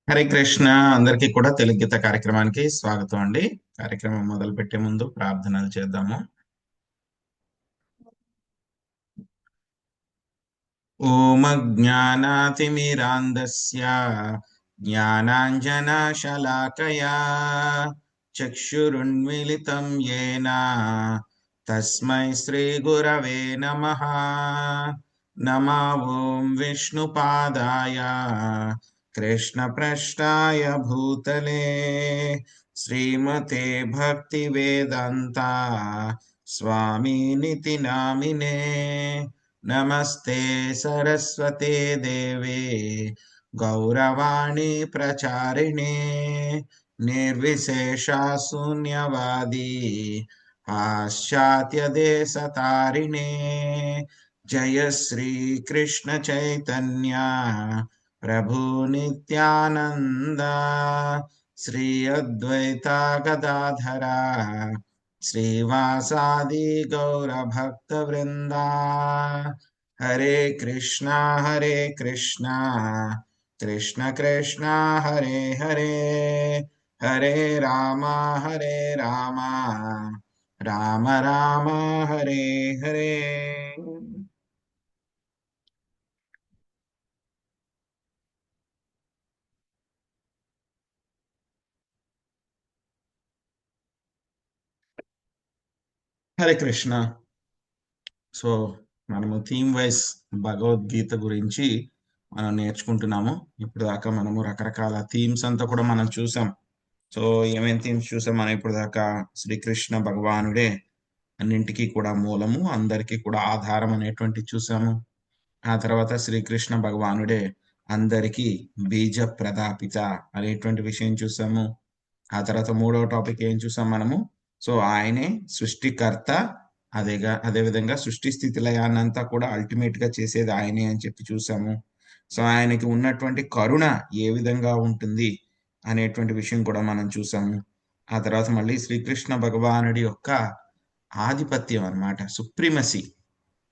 హరే కృష్ణ. అందరికీ కూడా తెలుగు గీత కార్యక్రమానికి స్వాగతం అండి. కార్యక్రమం మొదలు పెట్టే ముందు ప్రార్థనలు చేద్దాము. ఓం అజ్ఞానాతిమిరాంధస్య జ్ఞానాంజనశలాకయా చక్షురున్మిళితం యేన తస్మై శ్రీ గురవే నమః. నమో ఓం విష్ణుపాదాయ కృష్ణప్రష్టాయ భూతలే శ్రీమతే భక్తి వేదాంత స్వామినితి నామినే. నమస్తే సరస్వతే దేవే గౌరవాణి ప్రచారిణే నిర్విశేష శూన్యవాది పాశ్చాత్య దేశతారిణే. జయ శ్రీ కృష్ణ చైతన్య ప్రభు నిత్యానంద శ్రీ అద్వైత గదాధర శ్రీవాసాది గౌర భక్త వృందా. హరే కృష్ణ కృష్ణ కృష్ణ హరే హరే హరే రామ రామ రామ హరే హరే. హరే కృష్ణ. సో మనము థీమ్ వైజ్ భగవద్గీత గురించి మనం నేర్చుకుంటున్నాము. ఇప్పుడు దాకా మనము రకరకాల థీమ్స్ అంతా కూడా మనం చూసాం. సో ఏమేమి థీమ్స్ చూసాం మనం ఇప్పుడు దాకా? శ్రీకృష్ణ భగవానుడే అన్నింటికీ కూడా మూలము, అందరికీ కూడా ఆధారం అనేటువంటి చూసాము. ఆ తర్వాత శ్రీకృష్ణ భగవానుడే అందరికీ బీజ ప్రదాపిత అనేటువంటి విషయం చూసాము. ఆ తర్వాత మూడవ టాపిక్ ఏం చూసాం మనము? సో ఆయనే సృష్టికర్త, అదేవిధంగా సృష్టి స్థితి లయాన్నంతా కూడా అల్టిమేట్ గా చేసేది ఆయనే అని చెప్పి చూసాము. సో ఆయనకి ఉన్నటువంటి కరుణ ఏ విధంగా ఉంటుంది అనేటువంటి విషయం కూడా మనం చూసాము. ఆ తర్వాత మళ్ళీ శ్రీకృష్ణ భగవానుడి యొక్క ఆధిపత్యం అన్నమాట, సుప్రీమసీ.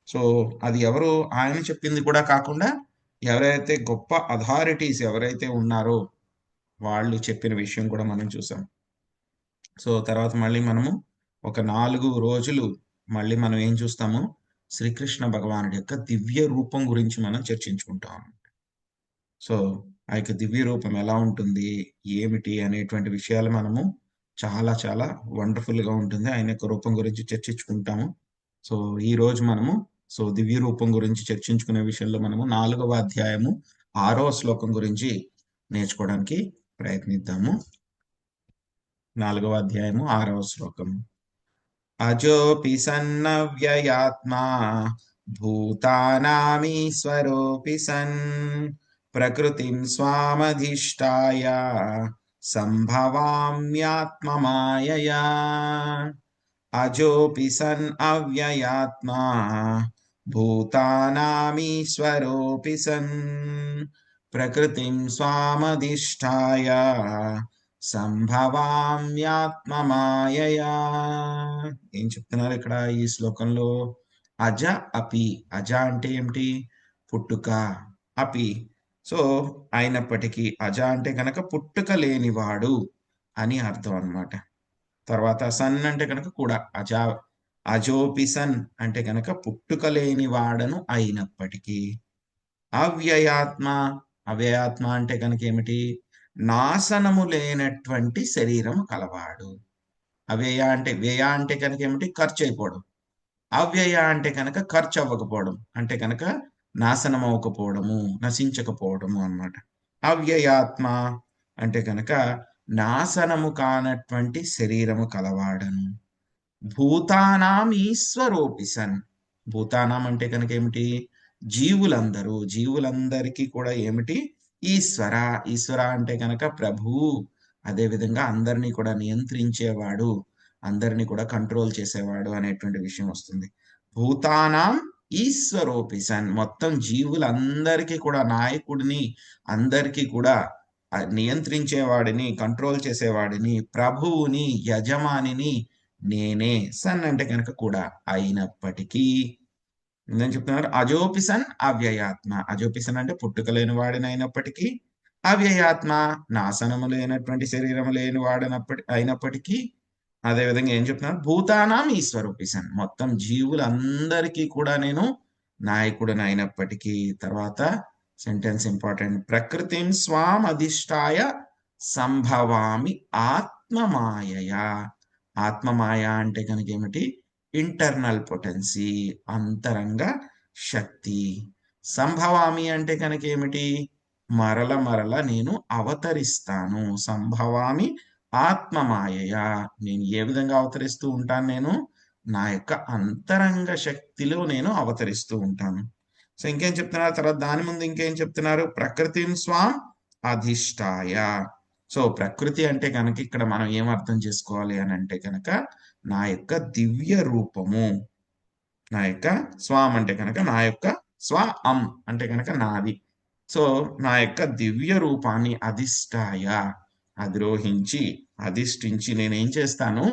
సో అది ఎవరు? ఆయన చెప్పింది కూడా కాకుండా ఎవరైతే గొప్ప అథారిటీస్ ఎవరైతే ఉన్నారో వాళ్ళు చెప్పిన విషయం కూడా మనం చూసాం. సో తర్వాత మళ్ళీ మనము ఒక 4 రోజులు మళ్ళీ మనం ఏం చూస్తాము? శ్రీకృష్ణ భగవానుడి యొక్క దివ్య రూపం గురించి మనం చర్చించుకుంటాం. సో ఆ యొక్క దివ్య రూపం ఎలా ఉంటుంది, ఏమిటి అనేటువంటి విషయాలు మనము చాలా చాలా వండర్ఫుల్ గా ఉంటుంది. ఆయన యొక్క రూపం గురించి చర్చించుకుంటాము. సో ఈ రోజు మనము దివ్య రూపం గురించి చర్చించుకునే విషయంలో మనము 4వ అధ్యాయము 6వ శ్లోకం గురించి నేర్చుకోవడానికి ప్రయత్నిద్దాము. 4వ అధ్యాయము 6వ శ్లోకం. అజోపి సన్నవ్యయాత్మా భూతానామీశ్వరోపి సన్ ప్రకృతిం స్వామధిష్టాయ సంభవామ్యాత్మమాయయా. అజోపి సన్ అవ్యయాత్మా భూతానామీశ్వరోపి సన్ ప్రకృతిం స్వామధిష్టాయ సంభవామ్యాత్మమాయయా. ఏం చెప్తున్నారు ఇక్కడ ఈ శ్లోకంలో? అజ అపి. అజ అంటే ఏమిటి? పుట్టుక. అపి సో అయినప్పటికీ. అజ అంటే కనుక పుట్టుక లేనివాడు అని అర్థం అన్నమాట. తర్వాత సన్ అంటే కనుక కూడా. అజోపి సన్ అంటే కనుక పుట్టుక లేని వాడను అయినప్పటికీ. అవ్యయాత్మ. అవ్యయాత్మ అంటే కనుక ఏమిటి? నాశనము లేనటువంటి శరీరం కలవాడు. వ్యయ అంటే కనుక ఏమిటి? ఖర్చు అయిపోవడం. అవ్యయ అంటే కనుక ఖర్చు అవ్వకపోవడం, అంటే కనుక నాశనం అవ్వకపోవడము, నశించకపోవడము అన్నమాట. అవ్యయాత్మ అంటే కనుక నాశనము కానటువంటి శరీరము కలవాడను. భూతానాం ఈశ్వరోపి సన్. భూతానాం అంటే కనుక ఏమిటి? జీవులందరికీ కూడా ఏమిటి? ఈశ్వర. ఈశ్వర అంటే కనుక ప్రభు. అదే విధంగా అందరినీ కూడా నియంత్రించేవాడు, అందరినీ కూడా కంట్రోల్ చేసేవాడు అనేటువంటి విషయం వస్తుంది. భూతానాం ఈశ్వరోపి సన్. మొత్తం జీవులందరికీ కూడా నాయకుడిని, అందరికీ కూడా నియంత్రించేవాడిని, కంట్రోల్ చేసేవాడిని, ప్రభువుని, యజమానిని నేనే. సన్ అంటే కనుక కూడా. అయినప్పటికీ నేను చెప్తున్నారు అజోపిసన్ అవ్యయాత్మ. అజోపిసన్ అంటే పుట్టుక లేని వాడినైనప్పటికీ, అవ్యయాత్మ, నాశనము లేనటువంటి శరీరము లేని అయినప్పటికీ, అదేవిధంగా ఏం చెప్తున్నారు, భూతానాం ఈశ్వరూపిసన్, మొత్తం జీవులందరికీ కూడా నేను నాయకుడిని అయినప్పటికీ. తర్వాత సెంటెన్స్ ఇంపార్టెంట్, ప్రకృతిం స్వాం అధిష్టాయ సంభవామి ఆత్మమాయయా. ఆత్మమాయ అంటే కనుక ఏమిటి, ఇంటర్నల్ పొటెన్సీ, అంతరంగ శక్తి. సంభవామి అంటే కనుక ఏమిటి, మరల మరల నేను అవతరిస్తాను. సంభవామి ఆత్మమాయయా, నేను ఏ విధంగా అవతరిస్తూ ఉంటాను, నేను నా యొక్క అంతరంగ శక్తిలో నేను అవతరిస్తూ ఉంటాను. సో ఇంకేం చెప్తున్నారు తర్వాత, దాని ముందు ఇంకేం చెప్తున్నారు, ప్రకృతిం స్వాం అధిష్టాయ. సో ప్రకృతి అంటే కనుక ఇక్కడ మనం ఏం అర్థం చేసుకోవాలి అని అంటే కనుక, నా యొక్క దివ్య రూపము. నా యొక్క స్వాం అంటే కనుక నా యొక్క, స్వ అం అంటే కనుక నాది. సో నా యొక్క దివ్య రూపాన్ని అధిష్టాయ, అధిరోహించి, అధిష్ఠించి నేనేం చేస్తాను,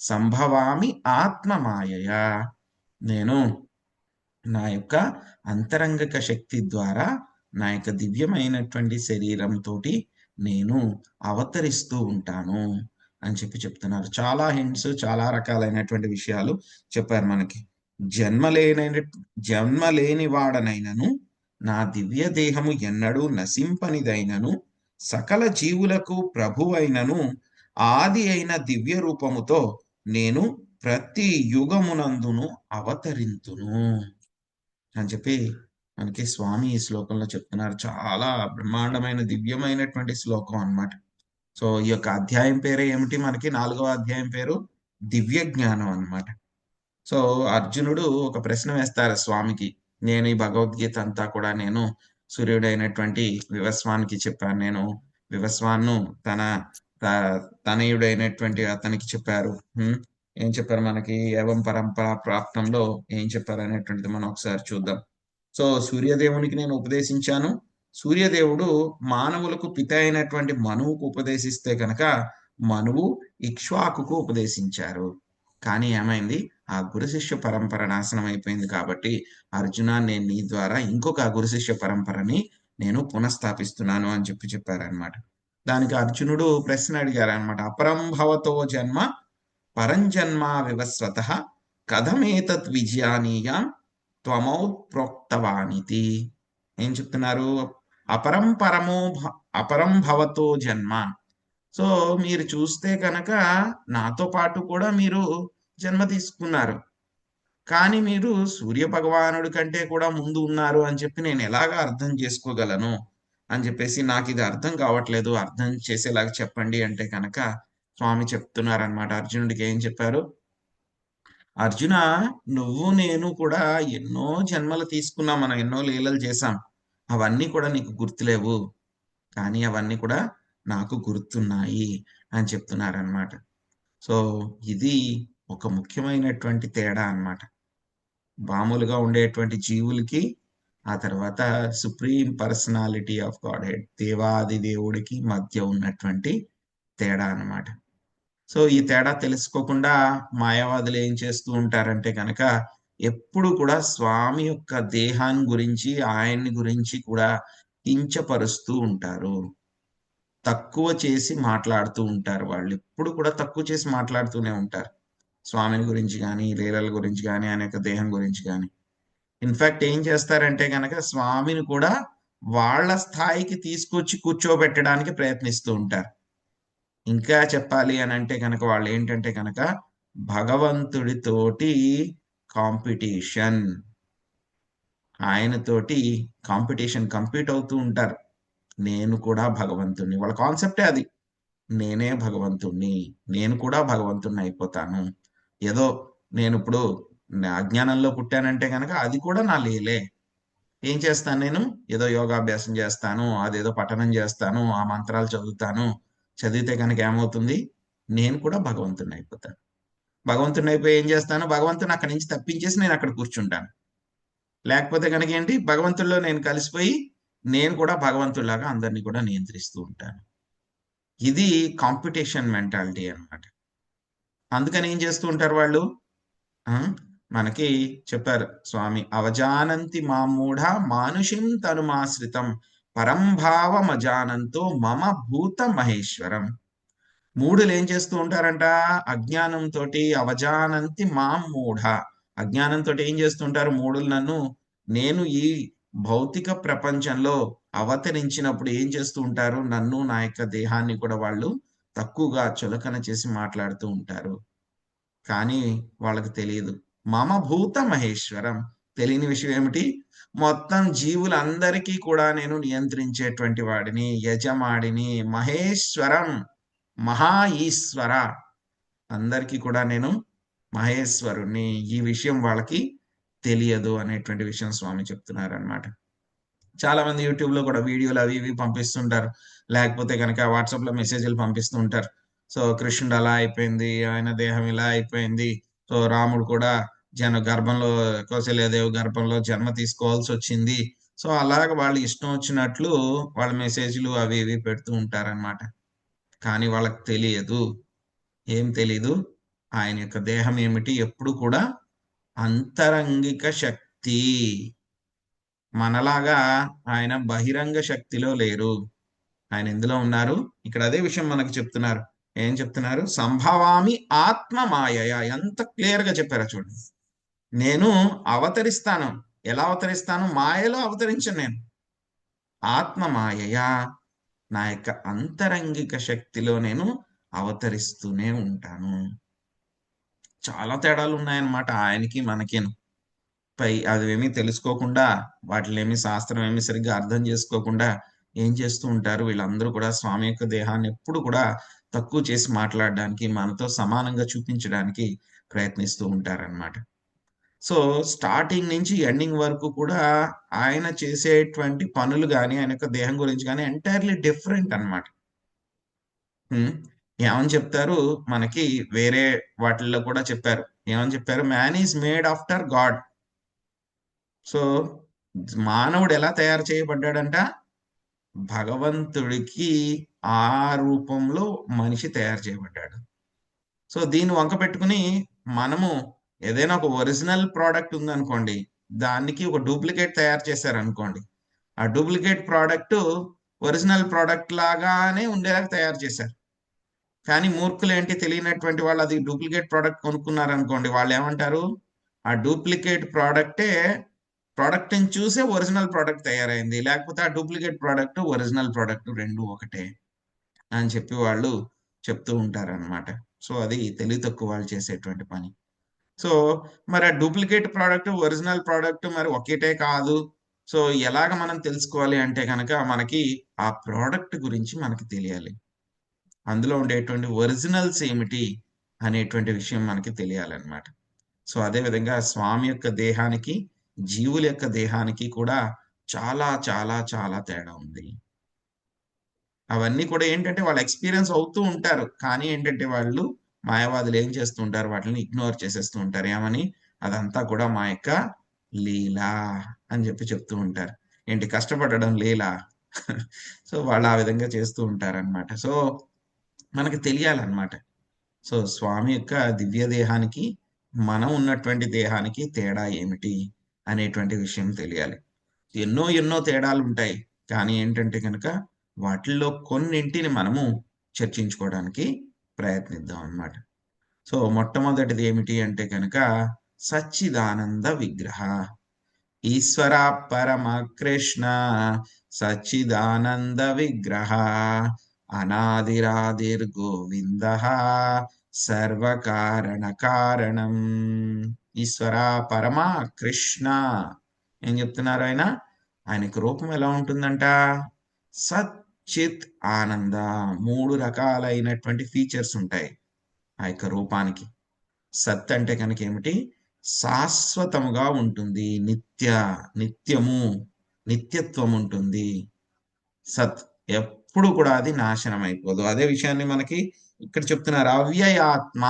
సంభవామి ఆత్మమాయయా, నేను నా యొక్క అంతరంగిక శక్తి ద్వారా నా యొక్క దివ్యమైనటువంటి శరీరంతో నేను అవతరిస్తూ ఉంటాను అని చెప్తున్నారు. చాలా హింట్స్, చాలా రకాలైనటువంటి విషయాలు చెప్పారు మనకి. జన్మలేని వాడనైనను, నా దివ్య దేహము ఎన్నడూ నశింపనిదైనను, సకల జీవులకు ప్రభువైనను, ఆది అయిన దివ్య రూపముతో నేను ప్రతి యుగమునందును అవతరింతును అని మనకి స్వామి ఈ శ్లోకంలో చెప్తున్నారు. చాలా బ్రహ్మాండమైన దివ్యమైనటువంటి శ్లోకం అన్నమాట. సో ఈ యొక్క అధ్యాయం పేరు ఏమిటి, మనకి 4వ అధ్యాయం పేరు దివ్య జ్ఞానం అన్నమాట. సో అర్జునుడు ఒక ప్రశ్న వేస్తారు స్వామికి, నేను ఈ భగవద్గీత అంతా కూడా నేను సూర్యుడైనటువంటి వివస్వానికి చెప్పాను, నేను వివస్వాన్ను తన తనయుడైనటువంటి అతనికి చెప్పారు. ఏం చెప్పారు మనకి, ఏవం పరంపర ప్రాప్తంలో ఏం చెప్పారు అనేటువంటిది మనం ఒకసారి చూద్దాం. సో సూర్యదేవునికి నేను ఉపదేశించాను, సూర్యదేవుడు మానవులకు పిత అయినటువంటి మనువుకు ఉపదేశిస్తే కనుక మనువు ఇక్ష్వాకుకు ఉపదేశించారు. కానీ ఏమైంది, ఆ గురు శిష్య పరంపర నాశనం అయిపోయింది. కాబట్టి అర్జున, నేను నీ ద్వారా ఇంకొక గురు శిష్య పరంపరని నేను పునఃస్థాపిస్తున్నాను అని చెప్పారనమాట. దానికి అర్జునుడు ప్రశ్న అడిగారనమాట, అపరంభవతో జన్మ పరంజన్మ వివస్వత కథమేతత్ విజయానీయం త్వమౌ ప్రోక్తవానితి. ఏం చెప్తున్నారు, అపరంభవతో జన్మ. సో మీరు చూస్తే కనుక నాతో పాటు కూడా మీరు జన్మ తీసుకున్నారు, కానీ మీరు సూర్య భగవానుడి కంటే కూడా ముందు ఉన్నారు అని చెప్పి నేను ఎలాగా అర్థం చేసుకోగలను అని చెప్పేసి, నాకు ఇది అర్థం కావట్లేదు, అర్థం చేసేలాగా చెప్పండి అంటే కనుక స్వామి చెప్తున్నారనమాట. అర్జునుడికి ఏం చెప్పారు, అర్జున, నువ్వు నేను కూడా ఎన్నో జన్మలు తీసుకున్నాం, మనం ఎన్నో లీలలు చేశాం, అవన్నీ కూడా నీకు గుర్తులేవు, కానీ అవన్నీ కూడా నాకు గుర్తున్నాయి అని చెప్తున్నారనమాట. సో ఇది ఒక ముఖ్యమైనటువంటి తేడా అన్నమాట, మామూలుగా ఉండేటువంటి జీవులకి, ఆ తర్వాత supreme personality of God head దేవాది దేవుడికి మధ్య ఉన్నటువంటి తేడా అన్నమాట. సో ఈ తేడా తెలుసుకోకుండా మాయావాదులు ఏం చేస్తూ ఉంటారంటే కనుక, ఎప్పుడు కూడా స్వామి యొక్క దేహాన్ని గురించి, ఆయన్ని గురించి కూడా కించపరుస్తూ ఉంటారు, తక్కువ చేసి మాట్లాడుతూ ఉంటారు. వాళ్ళు ఎప్పుడు కూడా తక్కువ చేసి మాట్లాడుతూనే ఉంటారు, స్వామిని గురించి కానీ, లీలల గురించి కానీ, ఆయన యొక్క దేహం గురించి కానీ. ఇన్ఫాక్ట్ ఏం చేస్తారంటే కనుక, స్వామిని కూడా వాళ్ళ స్థాయికి తీసుకొచ్చి కూర్చోబెట్టడానికి ప్రయత్నిస్తూ ఉంటారు. ఇంకా చెప్పాలి అని అంటే కనుక, వాళ్ళు ఏంటంటే కనుక భగవంతుడితోటి కాంపిటీషన్, ఆయనతోటి కంపీట్ అవుతూ ఉంటారు. నేను కూడా భగవంతుణ్ణి, వాళ్ళ కాన్సెప్టే అది, నేనే భగవంతుణ్ణి, నేను కూడా భగవంతుణ్ణి అయిపోతాను. ఏదో నేను ఇప్పుడు అజ్ఞానంలో పుట్టానంటే కనుక అది కూడా నా లీలే. ఏం చేస్తాను, నేను ఏదో యోగాభ్యాసం చేస్తాను, అదేదో పఠనం చేస్తాను, ఆ మంత్రాలు చదువుతాను, చదివితే కనుక ఏమవుతుంది, నేను కూడా భగవంతుని అయిపోతాను. భగవంతుని అయిపోయి ఏం చేస్తాను, భగవంతుని అక్కడి నుంచి తప్పించేసి నేను అక్కడ కూర్చుంటాను. లేకపోతే కనుక ఏంటి, భగవంతుల్లో నేను కలిసిపోయి నేను కూడా భగవంతుడిలాగా అందరినీ కూడా నియంత్రిస్తూ ఉంటాను. ఇది కాంపిటీషన్ మెంటాలిటీ అన్నమాట. అందుకని ఏం చేస్తూ ఉంటారు వాళ్ళు, మనకి చెప్పారు స్వామి, అవజానంతి మామూఢ మానుషిం తనుమాశ్రితం పరంభావమజానంతో మమ భూత మహేశ్వరం. మూఢులు ఏం చేస్తూ ఉంటారంట? అజ్ఞానంతో అవజానంతి మాం మూఢ. అజ్ఞానంతో ఏం చేస్తుంటారు మూఢులు? నేను ఈ భౌతిక ప్రపంచంలో అవతరించినప్పుడు ఏం చేస్తూ ఉంటారు? నన్ను, నా యొక్క దేహాన్ని కూడా వాళ్ళు తక్కువగా చులకన చేసి మాట్లాడుతూ ఉంటారు. కానీ వాళ్ళకి తెలియదు. మమ భూత మహేశ్వరం. తెలియని విషయం ఏమిటి? మొత్తం జీవులందరికీ కూడా నేను నియంత్రించేటువంటి వాడిని, యజమాడిని, మహేశ్వరం, మహా ఈశ్వర. అందరికీ కూడా నేను మహేశ్వరుణ్ణి. ఈ విషయం వాళ్ళకి తెలియదు అనేటువంటి విషయం స్వామి చెప్తున్నారనమాట. చాలా మంది యూట్యూబ్ లో కూడా వీడియోలు అవి ఇవి పంపిస్తుంటారు. లేకపోతే కనుక వాట్సాప్ లో మెసేజ్లు పంపిస్తూ ఉంటారు. సో కృష్ణుడు అలా అయిపోయింది, ఆయన దేహం ఇలా అయిపోయింది, సో రాముడు కూడా గర్భంలో, కౌశల్యాదేవి గర్భంలో జన్మ తీసుకోవాల్సి వచ్చింది. సో అలాగ వాళ్ళు ఇష్టం వచ్చినట్లు వాళ్ళ మెసేజ్లు అవి ఇవి పెడుతూ ఉంటారనమాట. కానీ వాళ్ళకి తెలియదు. ఏం తెలీదు? ఆయన యొక్క దేహం ఏమిటి? ఎప్పుడు కూడా అంతరంగిక శక్తి. మనలాగా ఆయన బహిరంగ శక్తిలో లేరు. ఆయన ఎందులో ఉన్నారు? ఇక్కడ అదే విషయం మనకు చెప్తున్నారు. ఏం చెప్తున్నారు? సంభవామి ఆత్మ మాయయ. ఎంత క్లియర్ గా చెప్పారో చూడండి. నేను అవతరిస్తాను. ఎలా అవతరిస్తాను? మాయలో అవతరించను నేను. ఆత్మ మాయయ, నా యొక్క అంతరంగిక శక్తిలో నేను అవతరిస్తూనే ఉంటాను. చాలా తేడాలు ఉన్నాయన్నమాట ఆయనకి మనకిను. అవేమీ తెలుసుకోకుండా, వాటినేమి శాస్త్రం ఏమి సరిగ్గా అర్థం చేసుకోకుండా ఏం చేస్తూ ఉంటారు వీళ్ళందరూ కూడా? స్వామి యొక్క దేహాన్ని ఎప్పుడు కూడా తక్కువ చేసి మాట్లాడడానికి, మనతో సమానంగా చూపించడానికి ప్రయత్నిస్తూ ఉంటారన్నమాట. సో స్టార్టింగ్ నుంచి ఎండింగ్ వరకు కూడా ఆయన చేసేటువంటి పనులు కానీ, ఆయన యొక్క దేహం గురించి కానీ ఎంటైర్లీ డిఫరెంట్ అన్నమాట. ఏమని చెప్తారు మనకి? వేరే వాటిల్లో కూడా చెప్పారు. ఏమని చెప్పారు? Man is made after God. So మానవుడు ఎలా తయారు చేయబడ్డాడంట? భగవంతుడికి ఆ రూపంలో మనిషి తయారు చేయబడ్డాడు. సో దీన్ని వంక పెట్టుకుని మనము ఏదైనా ఒక ఒరిజినల్ ప్రోడక్ట్ ఉందనుకోండి, దానికి ఒక డూప్లికేట్ తయారు చేశారనుకోండి, ఆ డూప్లికేట్ ప్రోడక్ట్ ఒరిజినల్ ప్రోడక్ట్ లాగానే ఉండేలాగా తయారు చేశారు. కానీ మూర్ఖులు ఏంటి? తెలియనటువంటి వాళ్ళు అది డూప్లికేట్ ప్రోడక్ట్ కొనుక్కున్నారనుకోండి, వాళ్ళు ఏమంటారు? ఆ డూప్లికేట్ ప్రోడక్ట్ని చూసే ఒరిజినల్ ప్రోడక్ట్ తయారైంది, లేకపోతే ఆ డూప్లికేట్ ప్రోడక్ట్ ఒరిజినల్ ప్రోడక్ట్ రెండు ఒకటే అని చెప్పి వాళ్ళు చెప్తూ ఉంటారనమాట. సో అది తెలివి తక్కువ వాళ్ళు చేసేటువంటి పని. సో మరి ఆ డూప్లికేట్ ప్రోడక్ట్ ఒరిజినల్ ప్రోడక్ట్ మరి ఒకటే కాదు. సో ఎలాగ మనం తెలుసుకోవాలి అంటే కనుక మనకి ఆ ప్రోడక్ట్ గురించి మనకి తెలియాలి. అందులో ఉండేటువంటి ఒరిజినల్స్ ఏమిటి అనేటువంటి విషయం మనకి తెలియాలన్నమాట. సో అదే విధంగా స్వామి యొక్క దేహానికి, జీవుల యొక్క దేహానికి కూడా చాలా చాలా చాలా తేడా ఉంది. అవన్నీ కూడా ఏంటంటే వాళ్ళు ఎక్స్పీరియన్స్ అవుతూ ఉంటారు. కానీ ఏంటంటే వాళ్ళు మాయావాదులు ఏం చేస్తూ ఉంటారు? వాటిని ఇగ్నోర్ చేసేస్తూ ఉంటారు. ఏమని? అదంతా కూడా మా యొక్క లీల అని చెప్తూ ఉంటారు. ఏంటి? కష్టపడడం లీల. సో వాళ్ళు ఆ విధంగా చేస్తూ ఉంటారన్నమాట. సో మనకి తెలియాలన్నమాట. సో స్వామి యొక్క దివ్య దేహానికి, మనం ఉన్నటువంటి దేహానికి తేడా ఏమిటి అనేటువంటి విషయం తెలియాలి. ఎన్నో ఎన్నో తేడాలు ఉంటాయి. కానీ ఏంటంటే కనుక వాటిల్లో కొన్నింటిని మనము చర్చించుకోవడానికి ప్రయత్నిద్దాం అన్నమాట. సో మొట్టమొదటిది ఏమిటి అంటే కనుక సచ్చిదానంద విగ్రహ. ఈశ్వర పరమ కృష్ణ సచ్చిదానంద విగ్రహ అనాదిరాదిర్గోవింద సర్వకారణ కారణం. ఈశ్వర పరమ కృష్ణ ఏం చెప్తున్నారు ఆయన? ఆయనకి రూపం ఎలా ఉంటుందంట? సచ్చిత్ ఆనంద. మూడు రకాలైనటువంటి ఫీచర్స్ ఉంటాయి ఆ యొక్క రూపానికి. సత్ అంటే కనుక ఏమిటి? శాశ్వతముగా ఉంటుంది, నిత్యము, నిత్యత్వం ఉంటుంది. సత్ ఎప్పుడు కూడా అది నాశనం అయిపోదు. అదే విషయాన్ని మనకి ఇక్కడ చెప్తున్నారు. అవ్యయాత్మ,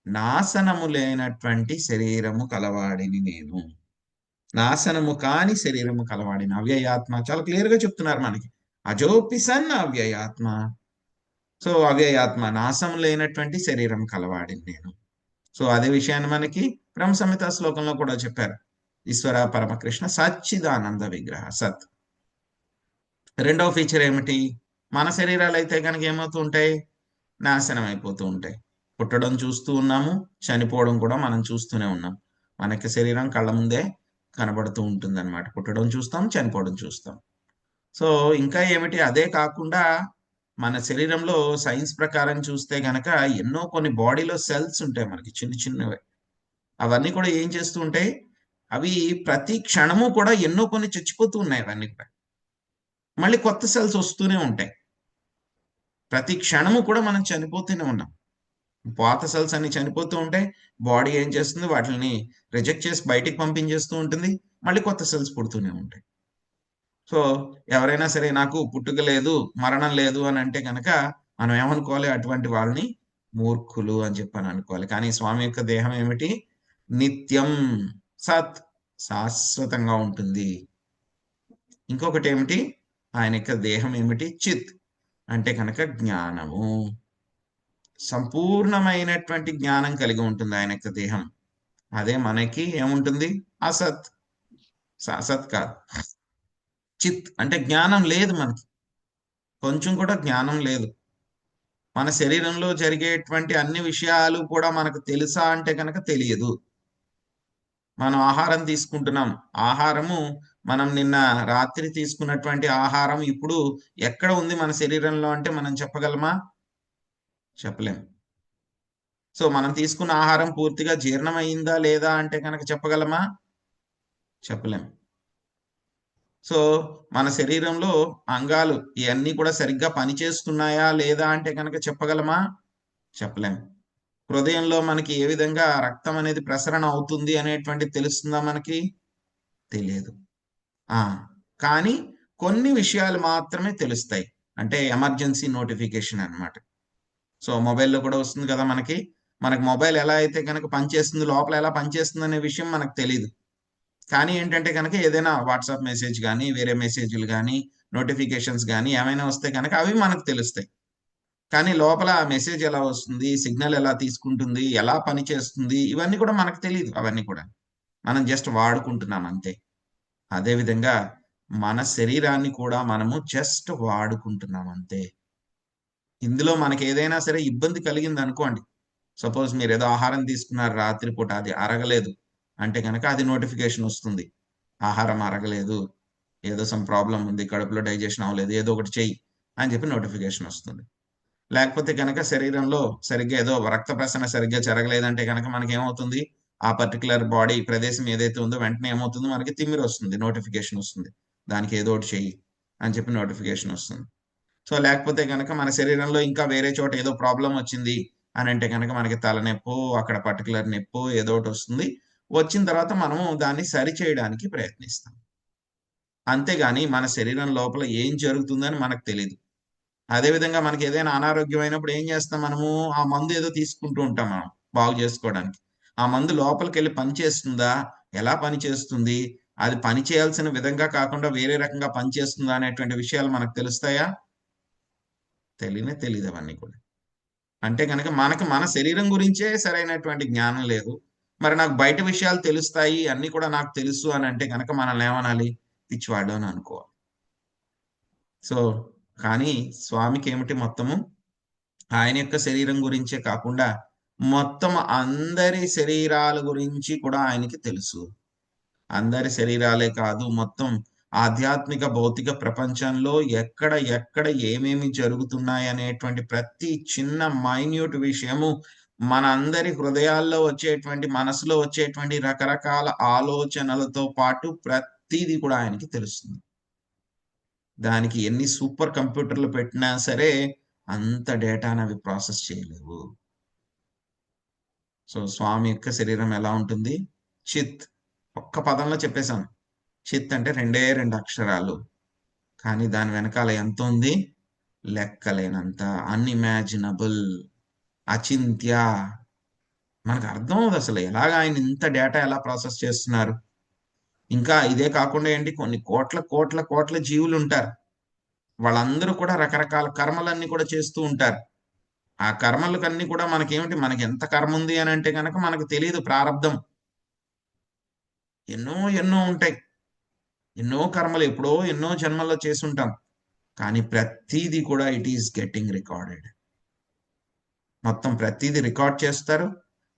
నాశనము లేనటువంటి శరీరము కలవాడిని నేను. నాశనము కాని శరీరము కలవాడిని అవ్యయాత్మ. చాలా క్లియర్ గా చెప్తున్నారు మనకి. అజోపిసన్ అవ్యయాత్మ. సో అవ్యయాత్మ, నాశం లేనటువంటి శరీరం కలవాడిని నేను. సో అదే విషయాన్ని మనకి బ్రహ్మ సంహిత శ్లోకంలో కూడా చెప్పారు. ఈశ్వర పరమకృష్ణ సచ్చిదానంద విగ్రహ సత్. రెండవ ఫీచర్ ఏమిటి? మన శరీరాలు అయితే కనుక ఏమవుతూ ఉంటాయి? నాశనం అయిపోతూ ఉంటాయి. పుట్టడం చూస్తూ ఉన్నాము, చనిపోవడం కూడా మనం చూస్తూనే ఉన్నాం. మనకి శరీరం కళ్ళ ముందే కనబడుతూ ఉంటుందన్నమాట. పుట్టడం చూస్తాం, చనిపోవడం చూస్తాం. సో, ఇంకా ఏమిటి అదే కాకుండా మన శరీరంలో సైన్స్ ప్రకారం చూస్తే గనక ఎన్నో కొన్ని బాడీలో సెల్స్ ఉంటాయి మనకి చిన్న చిన్నవి. అవన్నీ కూడా ఏం చేస్తూ ఉంటాయి? అవి ప్రతి క్షణము కూడా ఎన్నో కొన్ని చచ్చిపోతూ ఉన్నాయి అవన్నీ కూడా. మళ్ళీ కొత్త సెల్స్ వస్తూనే ఉంటాయి. ప్రతి క్షణము కూడా మనం చనిపోతూనే ఉన్నాం. పాత సెల్స్ అన్ని చనిపోతూ ఉంటాయి. బాడీ ఏం చేస్తుంది? వాటిల్ని రిజెక్ట్ చేసి బయటికి పంపించేస్తూ ఉంటుంది. మళ్ళీ కొత్త సెల్స్ పుడుతూనే ఉంటాయి. సో, ఎవరైనా సరే నాకు పుట్టుక లేదు, మరణం లేదు అని అంటే గనక మనం ఏమనుకోవాలి? అటువంటి వాళ్ళని మూర్ఖులు అని చెప్పని అనుకోవాలి. కానీ స్వామి యొక్క దేహం ఏమిటి? నిత్యం, సత్, శాశ్వతంగా ఉంటుంది. ఇంకొకటేమిటి? ఆయన యొక్క దేహం ఏమిటి? చిత్ అంటే కనుక జ్ఞానము. సంపూర్ణమైనటువంటి జ్ఞానం కలిగి ఉంటుంది ఆయన యొక్క దేహం. అదే మనకి ఏముంటుంది? అసత్. అసత్ కాదు. చిత్ అంటే జ్ఞానం లేదు మనకి. కొంచెం కూడా జ్ఞానం లేదు. మన శరీరంలో జరిగేటువంటి అన్ని విషయాలు కూడా మనకు తెలుసా అంటే కనుక తెలియదు. మనం ఆహారం తీసుకుంటున్నాం. ఆహారము మనం నిన్న రాత్రి తీసుకున్నటువంటి ఆహారం ఇప్పుడు ఎక్కడ ఉంది మన శరీరంలో అంటే మనం చెప్పగలమా? చెప్పలేం. సో, మనం తీసుకున్న ఆహారం పూర్తిగా జీర్ణమయిందా లేదా అంటే గనక చెప్పగలమా? చెప్పలేం. సో, మన శరీరంలో అంగాలు ఇయన్నీ కూడా సరిగ్గా పనిచేస్తున్నాయా లేదా అంటే గనక చెప్పగలమా? చెప్పలేం. హృదయంలో మనకి ఏ విధంగా రక్తం అనేది ప్రసరణ అవుతుంది అనేటువంటిది తెలుస్తుందా మనకి? తెలియదు. ఆ! కానీ కొన్ని విషయాలు మాత్రమే తెలుస్తాయి. అంటే ఎమర్జెన్సీ నోటిఫికేషన్ అన్నమాట. సో, మొబైల్‌లో కూడా వస్తుంది కదా మనకి. మనకు మొబైల్ ఎలా అయితే గనక పనిచేస్తుంది, లోపల ఎలా పనిచేస్తుందనే విషయం మనకు తెలీదు. కానీ ఏంటంటే గనక ఏదైనా వాట్సాప్ మెసేజ్ గాని, వేరే మెసేజ్‌లు గాని, నోటిఫికేషన్స్ గాని ఏమైనా వస్తే గనక అవి మనకు తెలుస్తాయి. కానీ లోపల ఆ మెసేజ్ ఎలా వస్తుంది, సిగ్నల్ ఎలా తీసుకుంటుంది, ఎలా పనిచేస్తుంది, ఇవన్నీ కూడా మనకు తెలీదు అవన్నీ కూడా. మనం జస్ట్ వాడుకుంటున్నాం అంతే. అదే విధంగా మన శరీరాన్ని కూడా మనము జస్ట్ వాడుకుంటున్నాం అంతే. ఇందులో మనకేదైనా సరే ఇబ్బంది కలిగిందనుకోండి. సపోజ్ మీరేదో ఆహారం తీసుకున్నారు రాత్రి పూట అది అరగలేదు. అంటే గనక అది నోటిఫికేషన్ వస్తుంది. ఆహారం అరగలేదు. ఏదో సమ్ ప్రాబ్లమ్ ఉంది. కడుపులో డైజెషన్ అవ్వలేదు. ఏదో ఒకటి చెయ్యి అని చెప్పి నోటిఫికేషన్ వస్తుంది. లేకపోతే గనక శరీరంలో సరిగ్గా ఏదో రక్త ప్రసరణ సరిగ్గా జరగలేదంటే గనక మనకేమవుతుంది? ఆ పర్టిక్యులర్ బాడీ ప్రదేశం ఏదైతే ఉందో వెంటనే ఏమవుతుంది? మనకి తిమ్మిరొస్తుంది. నోటిఫికేషన్ వస్తుంది. దానికి ఏదో ఒకటి చెయ్యి అని చెప్పి నోటిఫికేషన్ వస్తుంది. సో, లేకపోతే గనక మన శరీరంలో ఇంకా వేరే చోట ఏదో ప్రాబ్లమ్ వచ్చింది అనంటే గనక మనకి తలనొప్పో, అక్కడ పర్టిక్యులర్ నొప్పో ఏదో ఒకటొస్తుంది. వచ్చిన తర్వాత మనము దాన్ని సరిచేయడానికి ప్రయత్నిస్తాం. అంతేగాని మన శరీరం లోపల ఏం జరుగుతుందని మనకు తెలీదు. అదే విధంగా మనకేదైనా అనారోగ్యమైనప్పుడు ఏం చేస్తాం మనము? ఆ మందు ఏదో తీసుకుంటూ ఉంటాం మనం బాగు జేసుకోవడానికి. ఆ మందు లోపలికెళ్ళి పనిచేస్తుందా? ఎలా పనిచేస్తుంది? అది పని చేయాల్సిన విధంగా కాకుండా వేరే రకంగా పనిచేస్తుందా అనేటువంటి విషయాలు మనకు తెలుస్తాయా? తెలియనే తెలీదవన్నీ కూడా. అంటే గనక మనకు మన శరీరం గురించే సరైనటువంటి జ్ఞానం లేదు. మరి నాకు బయట విషయాలు తెలుస్తాయి, అన్నీ కూడా నాకు తెలుసు అనంటే గనక మనల్నేమనాలి? పిచ్చివాడు అని అనుకోవాలి. సో, కానీ స్వామికేమిటి మొత్తము ఆయన యొక్క శరీరం గురించే కాకుండా, మొత్తం అందరి శరీరాల గురించి కూడా ఆయనకి తెలుసు. అందరి శరీరాలే కాదు, మొత్తం ఆధ్యాత్మిక, భౌతిక ప్రపంచంలో ఎక్కడ, ఎక్కడ ఏమేమి జరుగుతున్నాయనేటువంటి ప్రతి చిన్న మైన్యూట్ విషయము మనందరి హృదయాల్లో వచ్చేటువంటి, మనసులో వచ్చేటువంటి రకరకాల ఆలోచనలతో పాటు ప్రతీది కూడా ఆయనకి తెలుస్తుంది. దానికి ఎన్ని సూపర్ కంప్యూటర్‌లు పెట్టినా సరే, అంత డేటానవి ప్రాసెస్ చేయలేవు. సో, స్వామి యొక్క శరీరం ఎలా ఉంటుంది? చిత్. ఒక్క పదంలో చెప్పేసాను. చిత్ అంటే రెండే 2 అక్షరాలు. కానీ దాని వెనకాల ఎంతుంది? లెక్కలేనంత. అన్‌ఇమాజినబుల్. అచింత్య. మనకు అర్థం అవ్వదసలు. ఎలాగా ఆయన ఇంత డేటా ఎలా ప్రాసెస్ చేస్తున్నారు? ఇంకా ఇదే కాకుండా ఏంటి కొన్ని కోట్ల, కోట్ల, కోట్ల జీవులుంటారు. వాళ్ళందరూ కూడా రకరకాల కర్మలన్నీ కూడా చేస్తూ ఉంటారు. ఆ కర్మలకన్నీ కూడా మనకేమిటి మనకెంత కర్ముంది అనంటే గనక మనకు తెలీదు ప్రారబ్ధం. ఎన్నో ఎన్నో ఉంటాయి. ఎన్నో కర్మలు ఎప్పుడో ఎన్నో జన్మల్లో చేసుంటాం. కానీ ప్రతిదీ కూడా ఇట్ ఈస్ గెట్టింగ్ రికార్డెడ్. మొత్తం ప్రతిదీ రికార్డ్ చేస్తారు,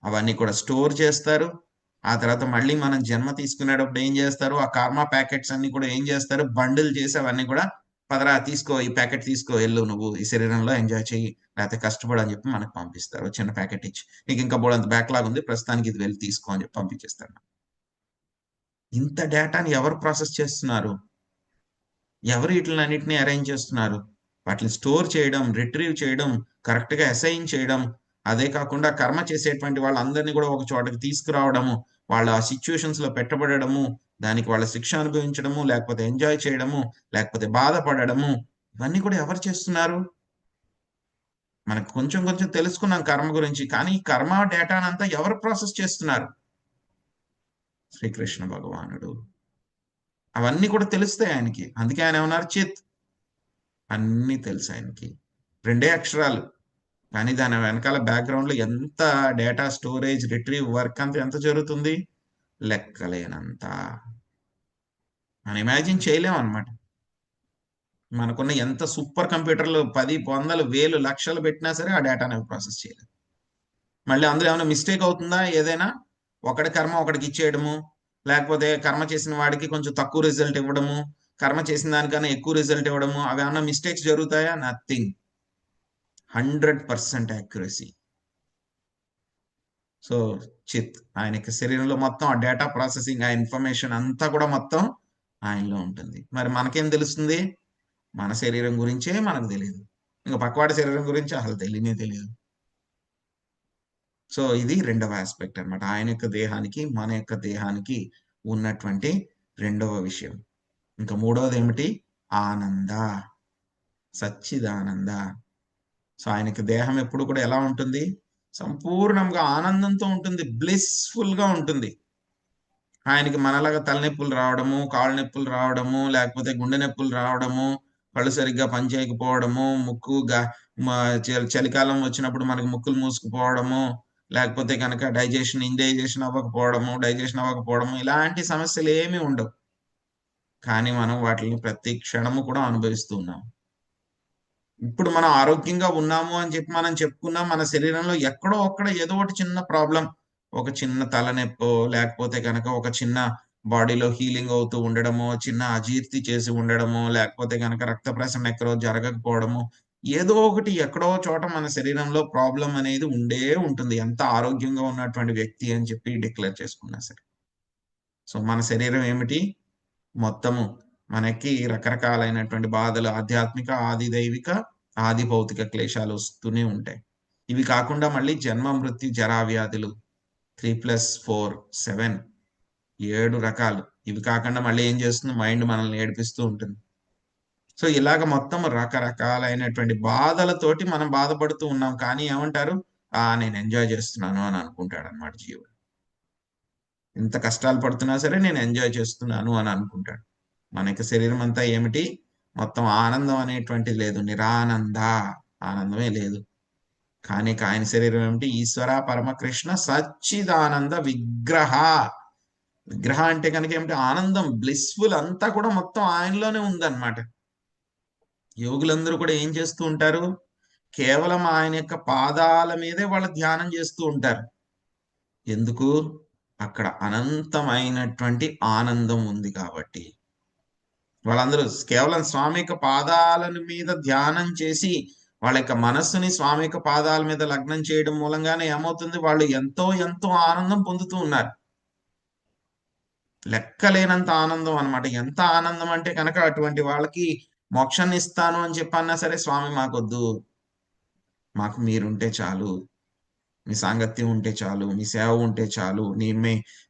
అవన్నీ కూడా స్టోర్ చేస్తారు. ఆ తర్వాత మళ్ళీ మనం జన్మ తీసుకునేటప్పుడు ఏం చేస్తారు, ఆ కర్మ ప్యాకెట్స్ అన్ని కూడా ఏం చేస్తారు, బండిల్ చేసి అవన్నీ కూడా పదరా తీసుకో, ఈ ప్యాకెట్ తీసుకో, వెళ్ళు నువ్వు ఈ శరీరంలో ఎంజాయ్ చెయ్యి, లేకపోతే కష్టపడు అని చెప్పి మనకు పంపిస్తారు. చిన్న ప్యాకెట్ ఇచ్చి, నీకు ఇంకా బోడంత బ్యాక్లాగ్ ఉంది, ప్రస్తుతానికి ఇది వెళ్ళి తీసుకో అని చెప్పి పంపించేస్తారు. ఇంత డేటాని ఎవరు ప్రాసెస్ చేస్తున్నారు? ఎవరు వీటిలన్నిటిని అరేంజ్ చేస్తున్నారు? వాటిని స్టోర్ చేయడం, రిట్రీవ్ చేయడం, కరెక్ట్‌గా అసైన్ చేయడం, అదే కాకుండా కర్మ చేసేటువంటి వాళ్ళందరినీ కూడా ఒక చోటకి తీసుకురావడము, వాళ్ళు ఆ సిట్యుయేషన్స్‌లో పెట్టబడడము, దానికి వాళ్ళ శిక్ష అనుభవించడము, లేకపోతే ఎంజాయ్ చేయడము, లేకపోతే బాధపడడము, ఇవన్నీ కూడా ఎవరు చేస్తున్నారు? మనకు కొంచెం కొంచెం తెలుసుకున్నాం కర్మ గురించి. కానీ ఈ కర్మ డేటానంతా ఎవరు ప్రాసెస్ చేస్తున్నారు? శ్రీకృష్ణ భగవానుడు. అవన్నీ కూడా తెలుస్తాయి ఆయనకి. అందుకే ఆయన ఏమన్నారు? చిత్. అన్నీ తెలుసు ఆయనకి. 2 అక్షరాలు. కానీ దాని వెనకాల బ్యాక్‌గ్రౌండ్‌లో ఎంత డేటా స్టోరేజ్, రిట్రీవ్ వర్క్ అంతా ఎంత జరుగుతుంది? లెక్కలేనంత. మనం ఇమాజిన్ చేయలేమనమాట. మనకున్న ఎంత సూపర్ కంప్యూటర్‌లు 10, 100, 1000, లక్షలు పెట్టినా సరే ఆ డేటాని అవి ప్రాసెస్ చేయలేవు. మళ్ళీ అందులో ఏమైనా మిస్టేక్ అవుతుందా ఏదైనా? ఒకడి కర్మ ఒకడికి ఇచ్చేయడము, లేకపోతే కర్మ చేసిన వాడికి కొంచెం తక్కువ రిజల్ట్ ఇవ్వడము, కర్మ చేసిన దానికన్నా ఎక్కువ రిజల్ట్ ఇవ్వడము, అవేమన్నా మిస్టేక్స్ జరుగుతాయా? నథింగ్. 100% యాక్యురసీ. సో, చిత్ ఆయనకి శరీరంలో మొత్తం ఆ డేటా ప్రాసెసింగ్, ఆ ఇన్ఫర్మేషన్ అంతా కూడా మొత్తం ఆయనలో ఉంటుంది. మరి మనకేం తెలుస్తుంది? మన శరీరం గురించే మనకు తెలీదు. ఇంక పక్కవాడి శరీరం గురించి అసలు తెలియనే తెలియదు. సో, ఇది రెండవ యాస్పెక్ట్ అన్నమాట. ఆయన యొక్క దేహానికి, మన యొక్క దేహానికి ఉన్నటువంటి రెండవ విషయం. ఇంకా మూడవదేమిటి? ఆనంద. సచ్చిదానంద. సో, ఆయనకి దేహం ఎప్పుడు కూడా ఎలా ఉంటుంది? సంపూర్ణంగా ఆనందంతో ఉంటుంది. బ్లిస్‌ఫుల్‌గా ఉంటుంది. ఆయనకి మనలాగా తలనొప్పులు రావడము, కాళ్ళు నొప్పులు రావడము, లేకపోతే గుండె నొప్పులు రావడము, కళ్ళు సరిగ్గా పనిచేయకపోవడము, ముక్కు గా మ చలికాలం వచ్చినప్పుడు మనకు ముక్కులు మూసుకుపోవడము, లేకపోతే గనక ఇండైజెషన్ అవ్వకపోవడము, ఇలాంటి సమస్యలేమీ ఉండవు. కానీ మనం వాటిల్ని ప్రతి క్షణము కూడా అనుభవిస్తూ ఉన్నాం. ఇప్పుడు మనం ఆరోగ్యంగా ఉన్నాము అని చెప్పి మనం చెప్పుకున్నాం. మన శరీరంలో ఎక్కడో అక్కడ ఏదో ఒకటి చిన్న ప్రాబ్లమ్, ఒక చిన్న తలనొప్పో, లేకపోతే గనక ఒక చిన్న బాడీలో హీలింగ్ అవుతూ ఉండడమో, చిన్న అజీర్తి చేసి ఉండడమో, లేకపోతే గనక రక్త ప్రసరణ ఎక్కడో జరగకపోవడమో, ఏదో ఒకటి ఎక్కడో చోట మన శరీరంలో ప్రాబ్లమ్ అనేది ఉండే ఉంటుంది. ఎంత ఆరోగ్యంగా ఉన్నటువంటి వ్యక్తి అని చెప్పి డిక్లేర్ చేసుకున్నా సరే. సో, మన శరీరం ఏమిటి? మొత్తము మనకి రకరకాలైనటువంటి బాధలు, ఆధ్యాత్మిక, ఆది దైవిక, ఆది భౌతిక క్లేశాలు వస్తూనే ఉంటాయి. ఇవి కాకుండా మళ్ళీ జన్మ, మృత్యు, జరా, వ్యాధులు 3+4 7 7 రకాలు. ఇవి కాకుండా మళ్ళీ ఏం చేస్తుంది? మైండ్ మనల్ని ఏడిపిస్తూ ఉంటుంది. సో, ఇలాగ మొత్తం రకరకాలైనటువంటి బాధలతోటి మనం బాధపడుతూ ఉన్నాం. కానీ ఏమంటారు? నేను ఎంజాయ్ చేస్తున్నాను అని అనుకుంటాడన్నమాట జీవుడు. ఇంత కష్టాలు పడుతున్నా సరే నేను ఎంజాయ్ చేస్తున్నాను అని అనుకుంటాడు. మన యొక్క శరీరం అంతా ఏమిటి? మొత్తం ఆనందం అనేటువంటిది లేదు. నిరానంద. ఆనందమే లేదు. కానీ ఆయన శరీరం ఏమిటి? ఈశ్వర పరమకృష్ణ సచ్చిదానంద విగ్రహ. విగ్రహ అంటే గనక ఏమిటి? ఆనందం, బ్లిస్‌ఫుల్ అంతా కూడా మొత్తం ఆయనలోనే ఉందన్నమాట. యోగులందరూ కూడా ఏం చేస్తూ ఉంటారు? కేవలం ఆయన యొక్క పాదాల మీదే వాళ్ళు ధ్యానం చేస్తూ ఉంటారు. ఎందుకు? అక్కడ అనంతమైనటువంటి ఆనందం ఉంది కాబట్టి. వాళ్ళందరూ కేవలం స్వామి యొక్క పాదాలను మీద ధ్యానం చేసి, వాళ్ళ యొక్క మనస్సుని స్వామి యొక్క పాదాల మీద లగ్నం చేయడం మూలంగానే ఏమవుతుంది? వాళ్ళు ఎంతో ఎంతో ఆనందం పొందుతూ ఉన్నారు. లెక్కలేనంత ఆనందం అన్నమాట. ఎంత ఆనందం అంటే కనుక అటువంటి వాళ్ళకి మోక్షాన్ని ఇస్తాను అని చెప్పన్నా సరే, స్వామి మాకొద్దు. మాకు మీరుంటే చాలు. మీ సాంగత్యం ఉంటే చాలు. మీ సేవ ఉంటే చాలు. మీ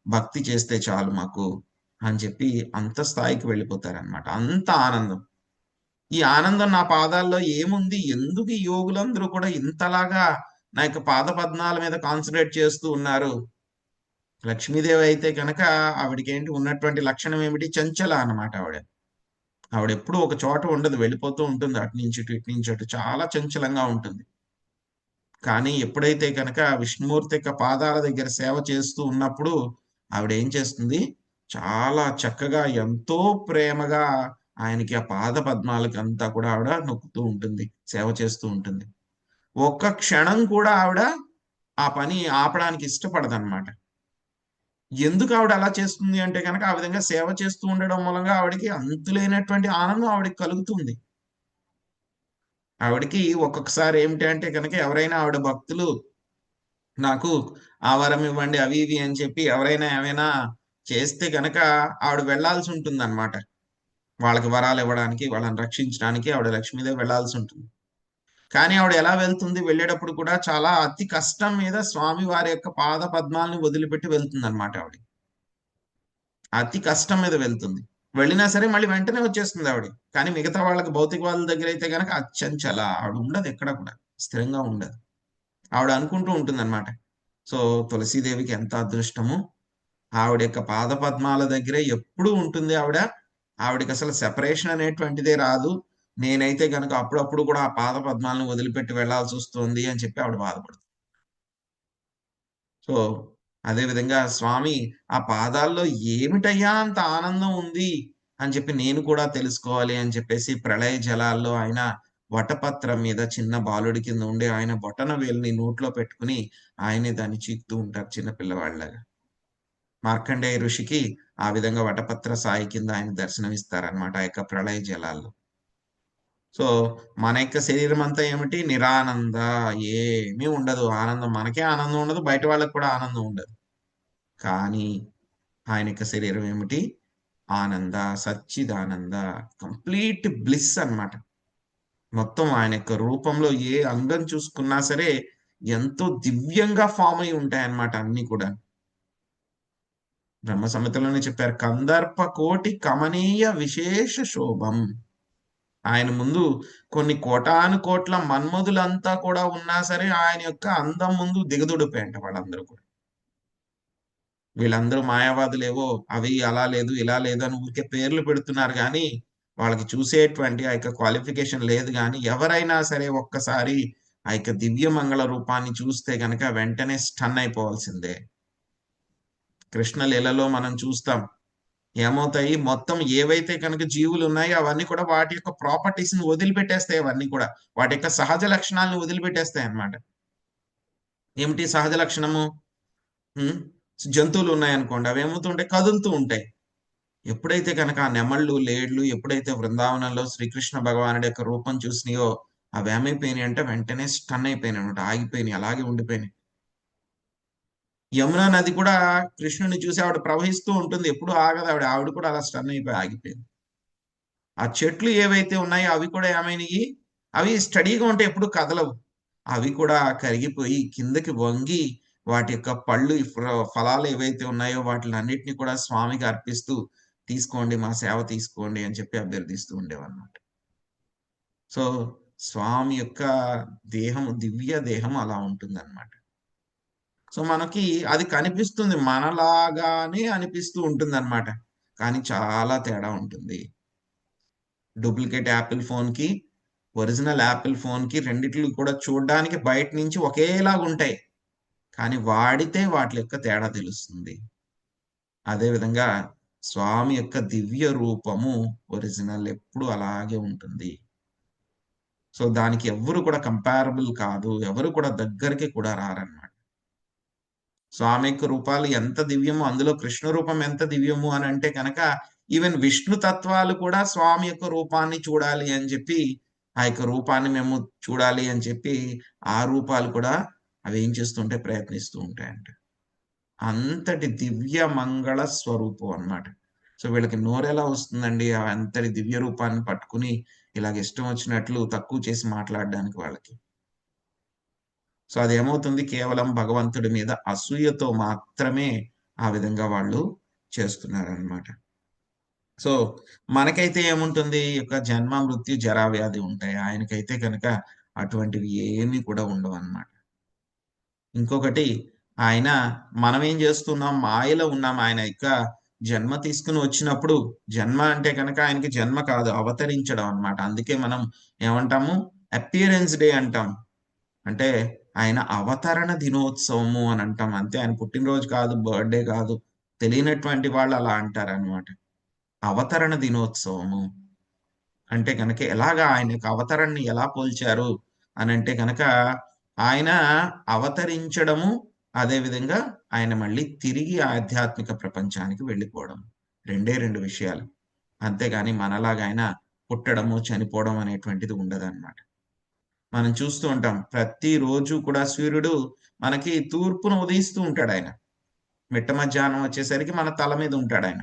భక్తి చేస్తే చాలు మాకు అని చెప్పి అంత స్థాయికి వెళ్ళిపోతారన్నమాట. అంత ఆనందం. ఈ ఆనందం నా పాదాల్లో ఏముంది? ఎందుకు ఈ యోగులందరూ కూడా ఇంతలాగా నా యొక్క పాద పద్మాల మీద కాన్సంట్రేట్ చేస్తూ ఉన్నారు? లక్ష్మీదేవి అయితే గనక ఆవిడకేంటి ఉన్నటువంటి లక్షణం ఏమిటి? చంచల అన్నమాట ఆవిడ. ఆవిడెప్పుడూ ఒక చోట ఉండదు. వెళ్ళిపోతూ ఉంటుంది. అటు నుంచి ఇటు, ఇటు నుంచి అటు. చాలా చంచలంగా ఉంటుంది. కానీ ఎప్పుడైతే గనక విష్ణుమూర్తి యొక్క పాదాల దగ్గర సేవ చేస్తూ ఉన్నప్పుడు ఆవిడేం చేస్తుంది? చాలా చక్కగా ఎంతో ప్రేమగా ఆయనకి ఆ పాద పద్మాలకి అంతా కూడా ఆవిడ నొక్కుతూ ఉంటుంది, సేవ చేస్తూ ఉంటుంది. ఒక్క క్షణం కూడా ఆవిడ ఆ పని ఆపడానికి ఇష్టపడదనమాట. ఎందుకు ఆవిడ అలా చేస్తుంది అంటే గనక, ఆ విధంగా సేవ చేస్తూ ఉండడం మూలంగా ఆవిడకి అంతులేనటువంటి ఆనందం ఆవిడకి కలుగుతుంది. ఆవిడకి ఒక్కొక్కసారి ఏమిటి అంటే గనక, ఎవరైనా ఆవిడ భక్తులు నాకు ఆ వరం ఇవ్వండి అవి ఇవి అని చెప్పి ఎవరైనా ఏమైనా చేస్తే గనక ఆవిడ వెళ్ళాల్సి ఉంటుందన్నమాట. వాళ్ళకి వరాలు ఇవ్వడానికి, వాళ్ళని రక్షించడానికి ఆవిడ లక్ష్మీదేవి వెళ్ళాల్సి ఉంటుంది. కానీ ఆవిడ ఎలా వెళ్తుంది? వెళ్ళేటప్పుడు కూడా చాలా అతి కష్టం మీద స్వామి వారి యొక్క పాద పద్మాలను వదిలిపెట్టి వెళ్తుందన్నమాట ఆవిడ. అతి కష్టం మీద వెళ్తుంది. వెళ్ళినా సరే మళ్ళీ వెంటనే వచ్చేస్తుంది ఆవిడ. కానీ మిగతా వాళ్ళకి భౌతికవాదుల దగ్గర అయితే గనక అచ్చంచల ఆవిడ ఉండదు, ఎక్కడ కూడా స్థిరంగా ఉండదు. ఆవిడ అనుకుంటూ ఉంటుందన్నమాట. సో తులసీదేవికి ఎంత అదృష్టము, ఆవిడ యొక్క పాద పద్మాల దగ్గరే ఎప్పుడూ ఉంటుంది ఆవిడ. ఆవిడకి అసలు సెపరేషన్ అనేటువంటిదే రాదు. నేనైతే గనక అప్పుడప్పుడు కూడా ఆ పాద పద్మాలను వదిలిపెట్టి వెళ్ళాల్సి వస్తుంది అని చెప్పి ఆవిడ బాధపడుతుంది. సో అదే విధంగా స్వామి ఆ పాదాల్లో ఏమిటయ్యా అంత ఆనందం ఉంది అని చెప్పి నేను కూడా తెలుసుకోవాలి అని చెప్పేసి, ప్రళయ జలాల్లో ఆయన వటపత్రం మీద చిన్న బాలుడి కింద ఉండి ఆయన బొటన వేలుని నోట్లో పెట్టుకుని ఆయనే దాన్ని చీకుతూ ఉంటారు చిన్న పిల్లవాడిలాగా. మార్కండేయ ఋషికి ఆ విధంగా వటపత్ర సాయి కింద ఆయన దర్శనమిస్తారనమాట ఆ యొక్క ప్రళయ జలాల్లో. సో మన యొక్క శరీరం అంతా ఏమిటి? నిరానంద. ఏమీ ఉండదు. ఆనందం మనకే ఆనందం ఉండదు. బయట వాళ్ళకి కూడా ఆనందం ఉండదు. కానీ ఆయన యొక్క శరీరం ఏమిటి? ఆనంద, సచ్చిదానంద, కంప్లీట్ బ్లిస్ అన్నమాట. మొత్తం ఆయన యొక్క రూపంలో ఏ అంగం చూసుకున్నా సరే ఎంతో దివ్యంగా ఫార్మ్ అయి ఉంటాయన్నమాట అన్నీ కూడా. బ్రహ్మ సంహితలోనే చెప్పారు. కందర్ప కోటి కమనీయ విశేష శోభం. ఆయన ముందు కొన్ని కోటాను కోట్ల మన్మధులంతా కూడా ఉన్నా సరే ఆయన యొక్క అందం ముందు దిగదుడిపోయంట వాళ్ళందరూ కూడా. వీళ్ళందరూ మాయావాదులేవో అవి అలా లేదు, ఇలా లేదు అని ఊరికే పేర్లు పెడుతున్నారు గానీ, వాళ్ళకి చూసేటువంటి ఆ యొక్క క్వాలిఫికేషన్ లేదు గానీ, ఎవరైనా సరే ఒక్కసారి ఆ యొక్క దివ్య మంగళ రూపాన్ని చూస్తే గనక వెంటనే స్టన్ అయిపోవాల్సిందే. కృష్ణ లీలలో మనం చూస్తాం. ఏమవుతాయి? మొత్తం ఏవైతే కనుక జీవులున్నాయో అవన్నీ కూడా వాటి యొక్క ప్రాపర్టీస్‌ని వదిలిపెట్టేస్తాయి అవన్నీ కూడా. వాటి యొక్క సహజ లక్షణాలను వదిలిపెట్టేస్తాయన్నమాట. ఏమిటి సహజ లక్షణము? హ్మ్. జంతువులున్నాయనుకోండి. అవేమవుతుంటాయి? కదులుతూ ఉంటాయి. ఎప్పుడైతే గనక ఆ నెమళ్ళు, లేళ్లు ఎప్పుడైతే వృందావనంలో శ్రీకృష్ణ భగవానుడి యొక్క రూపం చూసినాయో, అవేమైపోయినాయంటే వెంటనే స్టన్ అయిపోయినాయన్నమాట. ఆగిపోయినాయి. అలాగే ఉండిపోయినాయి. యమునా నది కూడా కృష్ణుడిని చూసి ఆవిడ ప్రవహిస్తూ ఉంటుంది. ఎప్పుడు ఆగదు ఆవిడ. ఆవిడ కూడా అలా స్టన్ అయిపోయి ఆగిపోయింది. ఆ చెట్లు ఏవైతే ఉన్నాయో అవి కూడా ఏమైనయి? అవి స్టడీగా ఉంటాయి. ఎప్పుడు కదలవు. అవి కూడా కరిగిపోయి కిందకి వంగి వాటి యొక్క పళ్ళు ఫలాలు ఏవైతే ఉన్నాయో వాటిలన్నిటిని కూడా స్వామికి అర్పిస్తూ, "తీసుకోండి మా సేవ తీసుకోండి" అని చెప్పి అభ్యర్థిస్తూ ఉండేవన్నమాట. సో, స్వామి యొక్క దేహం దివ్య దేహం అలా ఉంటుందన్నమాట. సో, మనకి అది కనిపిస్తుంది. మనలాగానే అనిపిస్తూ ఉంటుందన్నమాట. కానీ చాలా తేడా ఉంటుంది. డూప్లికేట్ యాపిల్ ఫోన్‌కి, ఒరిజినల్ యాపిల్ ఫోన్‌కి రెండిట్లు కూడా చూడ్డానికి బయట నుంచి ఒకేలాగుంటాయి. కానీ వాడితే వాటి యొక్క తేడా తెలుస్తుంది. అదే విధంగా స్వామి యొక్క దివ్య రూపము ఒరిజినల్ ఎప్పుడు అలాగే ఉంటుంది. సో, దానికి ఎవ్వరు కూడా కంపారబుల్ కాదు. ఎవరు కూడా దగ్గరికి కూడా రారన్నమాట. స్వామి యొక్క రూపాలు ఎంత దివ్యమో, అందులో కృష్ణ రూపం ఎంత దివ్యము అనంటే గనక, ఈవెన్ విష్ణు తత్వాలు కూడా స్వామి యొక్క రూపాన్ని చూడాలి అని చెప్పి, ఆ యొక్క రూపాన్ని మేము చూడాలి అని చెప్పి, ఆ రూపాలు కూడా అవేం చేస్తుంటాయి? ప్రయత్నిస్తూ ఉంటాయంట. అంతటి దివ్య మంగళ స్వరూపం అన్నమాట. సో, వీళ్ళకి నోరెలా వస్తుందండి? అంతటి దివ్య రూపాన్ని పట్టుకొని, ఇలాగ ఇష్టం వచ్చినట్లు తక్కువ చేసి మాట్లాడడానికి వాళ్ళకి. సో, అదేమవుతుంది? కేవలం భగవంతుడి మీద అసూయతో మాత్రమే ఆ విధంగా వాళ్ళు చేస్తున్నారనమాట. సో, మనకైతే ఏముంటుంది? ఈ యొక్క జన్మ, మృత్యు, జరా, వ్యాధి ఉంటాయి. ఆయనకైతే గనక అటువంటివి ఏమీ కూడా ఉండవనమాట. ఇంకొకటి ఆయన మనమేం జేస్తున్నాం? మాయలో ఉన్నాం. ఆయన యొక్క జన్మ తీసుకొని వచ్చినప్పుడు జన్మ అంటే గనక ఆయనకి జన్మ కాదు, అవతరించడం అన్నమాట. అందుకే మనం ఏమంటాము? అపియరెన్స్ డే అంటాం. అంటే ఆయన అవతరణ దినోత్సవము అని అంటాం. అంతే ఆయన పుట్టినరోజు కాదు, బర్త్‌డే కాదు. తెలియనటువంటి వాళ్ళు అలా అంటారనమాట. అవతరణ దినోత్సవము. అంటే కనుక ఎలాగా ఆయన యొక్క అవతరణని ఎలా పోల్చారు అని అంటే కనుక ఆయన అవతరించడము, అదే విధంగా ఆయన మళ్ళీ తిరిగి ఆధ్యాత్మిక ప్రపంచానికి వెళ్ళిపోవడం. రెండే 2 విషయాలు. అంతేగాని మనలాగా ఆయన పుట్టడము, చనిపోవడం అనేటువంటిది ఉండదన్నమాట. మనం చూస్తూ ఉంటాం. ప్రతిరోజు కూడా సూర్యుడు మనకి తూర్పున ఉదయిస్తూ ఉంటాడాయన. మిట్ట మధ్యాహ్నం వచ్చేసరికి మన తల మీద ఉంటాడాయన.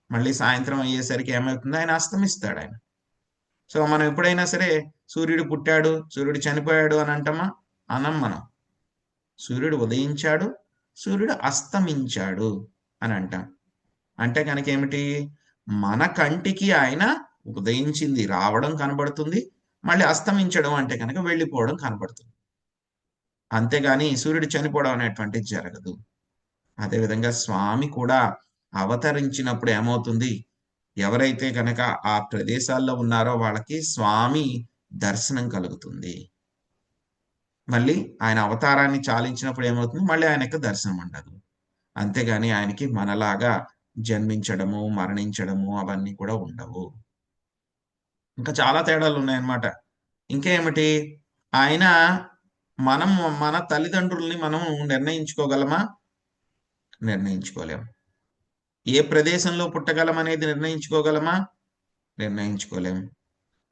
మళ్ళీ సాయంత్రం అయ్యేసరికి ఏమవుతుంది? ఆయన అస్తమిస్తాడాయన. సో, మనం ఎప్పుడైనా సరే సూర్యుడు పుట్టాడు, సూర్యుడు చనిపోయాడు అని అంటామా? అనం మనం. సూర్యుడు ఉదయించాడు, సూర్యుడు అస్తమించాడు అని అంటాం. అంటే గనక ఏమిటి? మన కంటికి ఆయన ఉదయించింది రావడం కనబడుతుంది. మళ్ళీ అస్తమించడం అంటే గనక వెళ్ళిపోవడం కనబడుతుంది. అంతేగాని సూర్యుడు చనిపోవడం అనేటువంటిది జరగదు. అదేవిధంగా స్వామి కూడా అవతరించినప్పుడు ఏమవుతుంది? ఎవరైతే గనక ఆ ప్రదేశాల్లో ఉన్నారో వాళ్ళకి స్వామి దర్శనం కలుగుతుంది. మళ్ళీ ఆయన అవతారాన్ని చాలించినప్పుడు ఏమవుతుంది? మళ్ళీ ఆయనకు దర్శనం ఉండదు. అంతేగాని ఆయనకి మనలాగా జన్మించడము, మరణించడము అవన్నీ కూడా ఉండవు. ఇంకా చాలా తేడాలున్నాయన్నమాట. ఇంకా ఏమిటి? ఆయన మనం మన తల్లిదండ్రుల్ని మనం నిర్ణయించుకోగలమా? నిర్ణయించుకోలేం. ఏ ప్రదేశంలో పుట్టగలమనేది నిర్ణయించుకోగలమా? నిర్ణయించుకోలేం.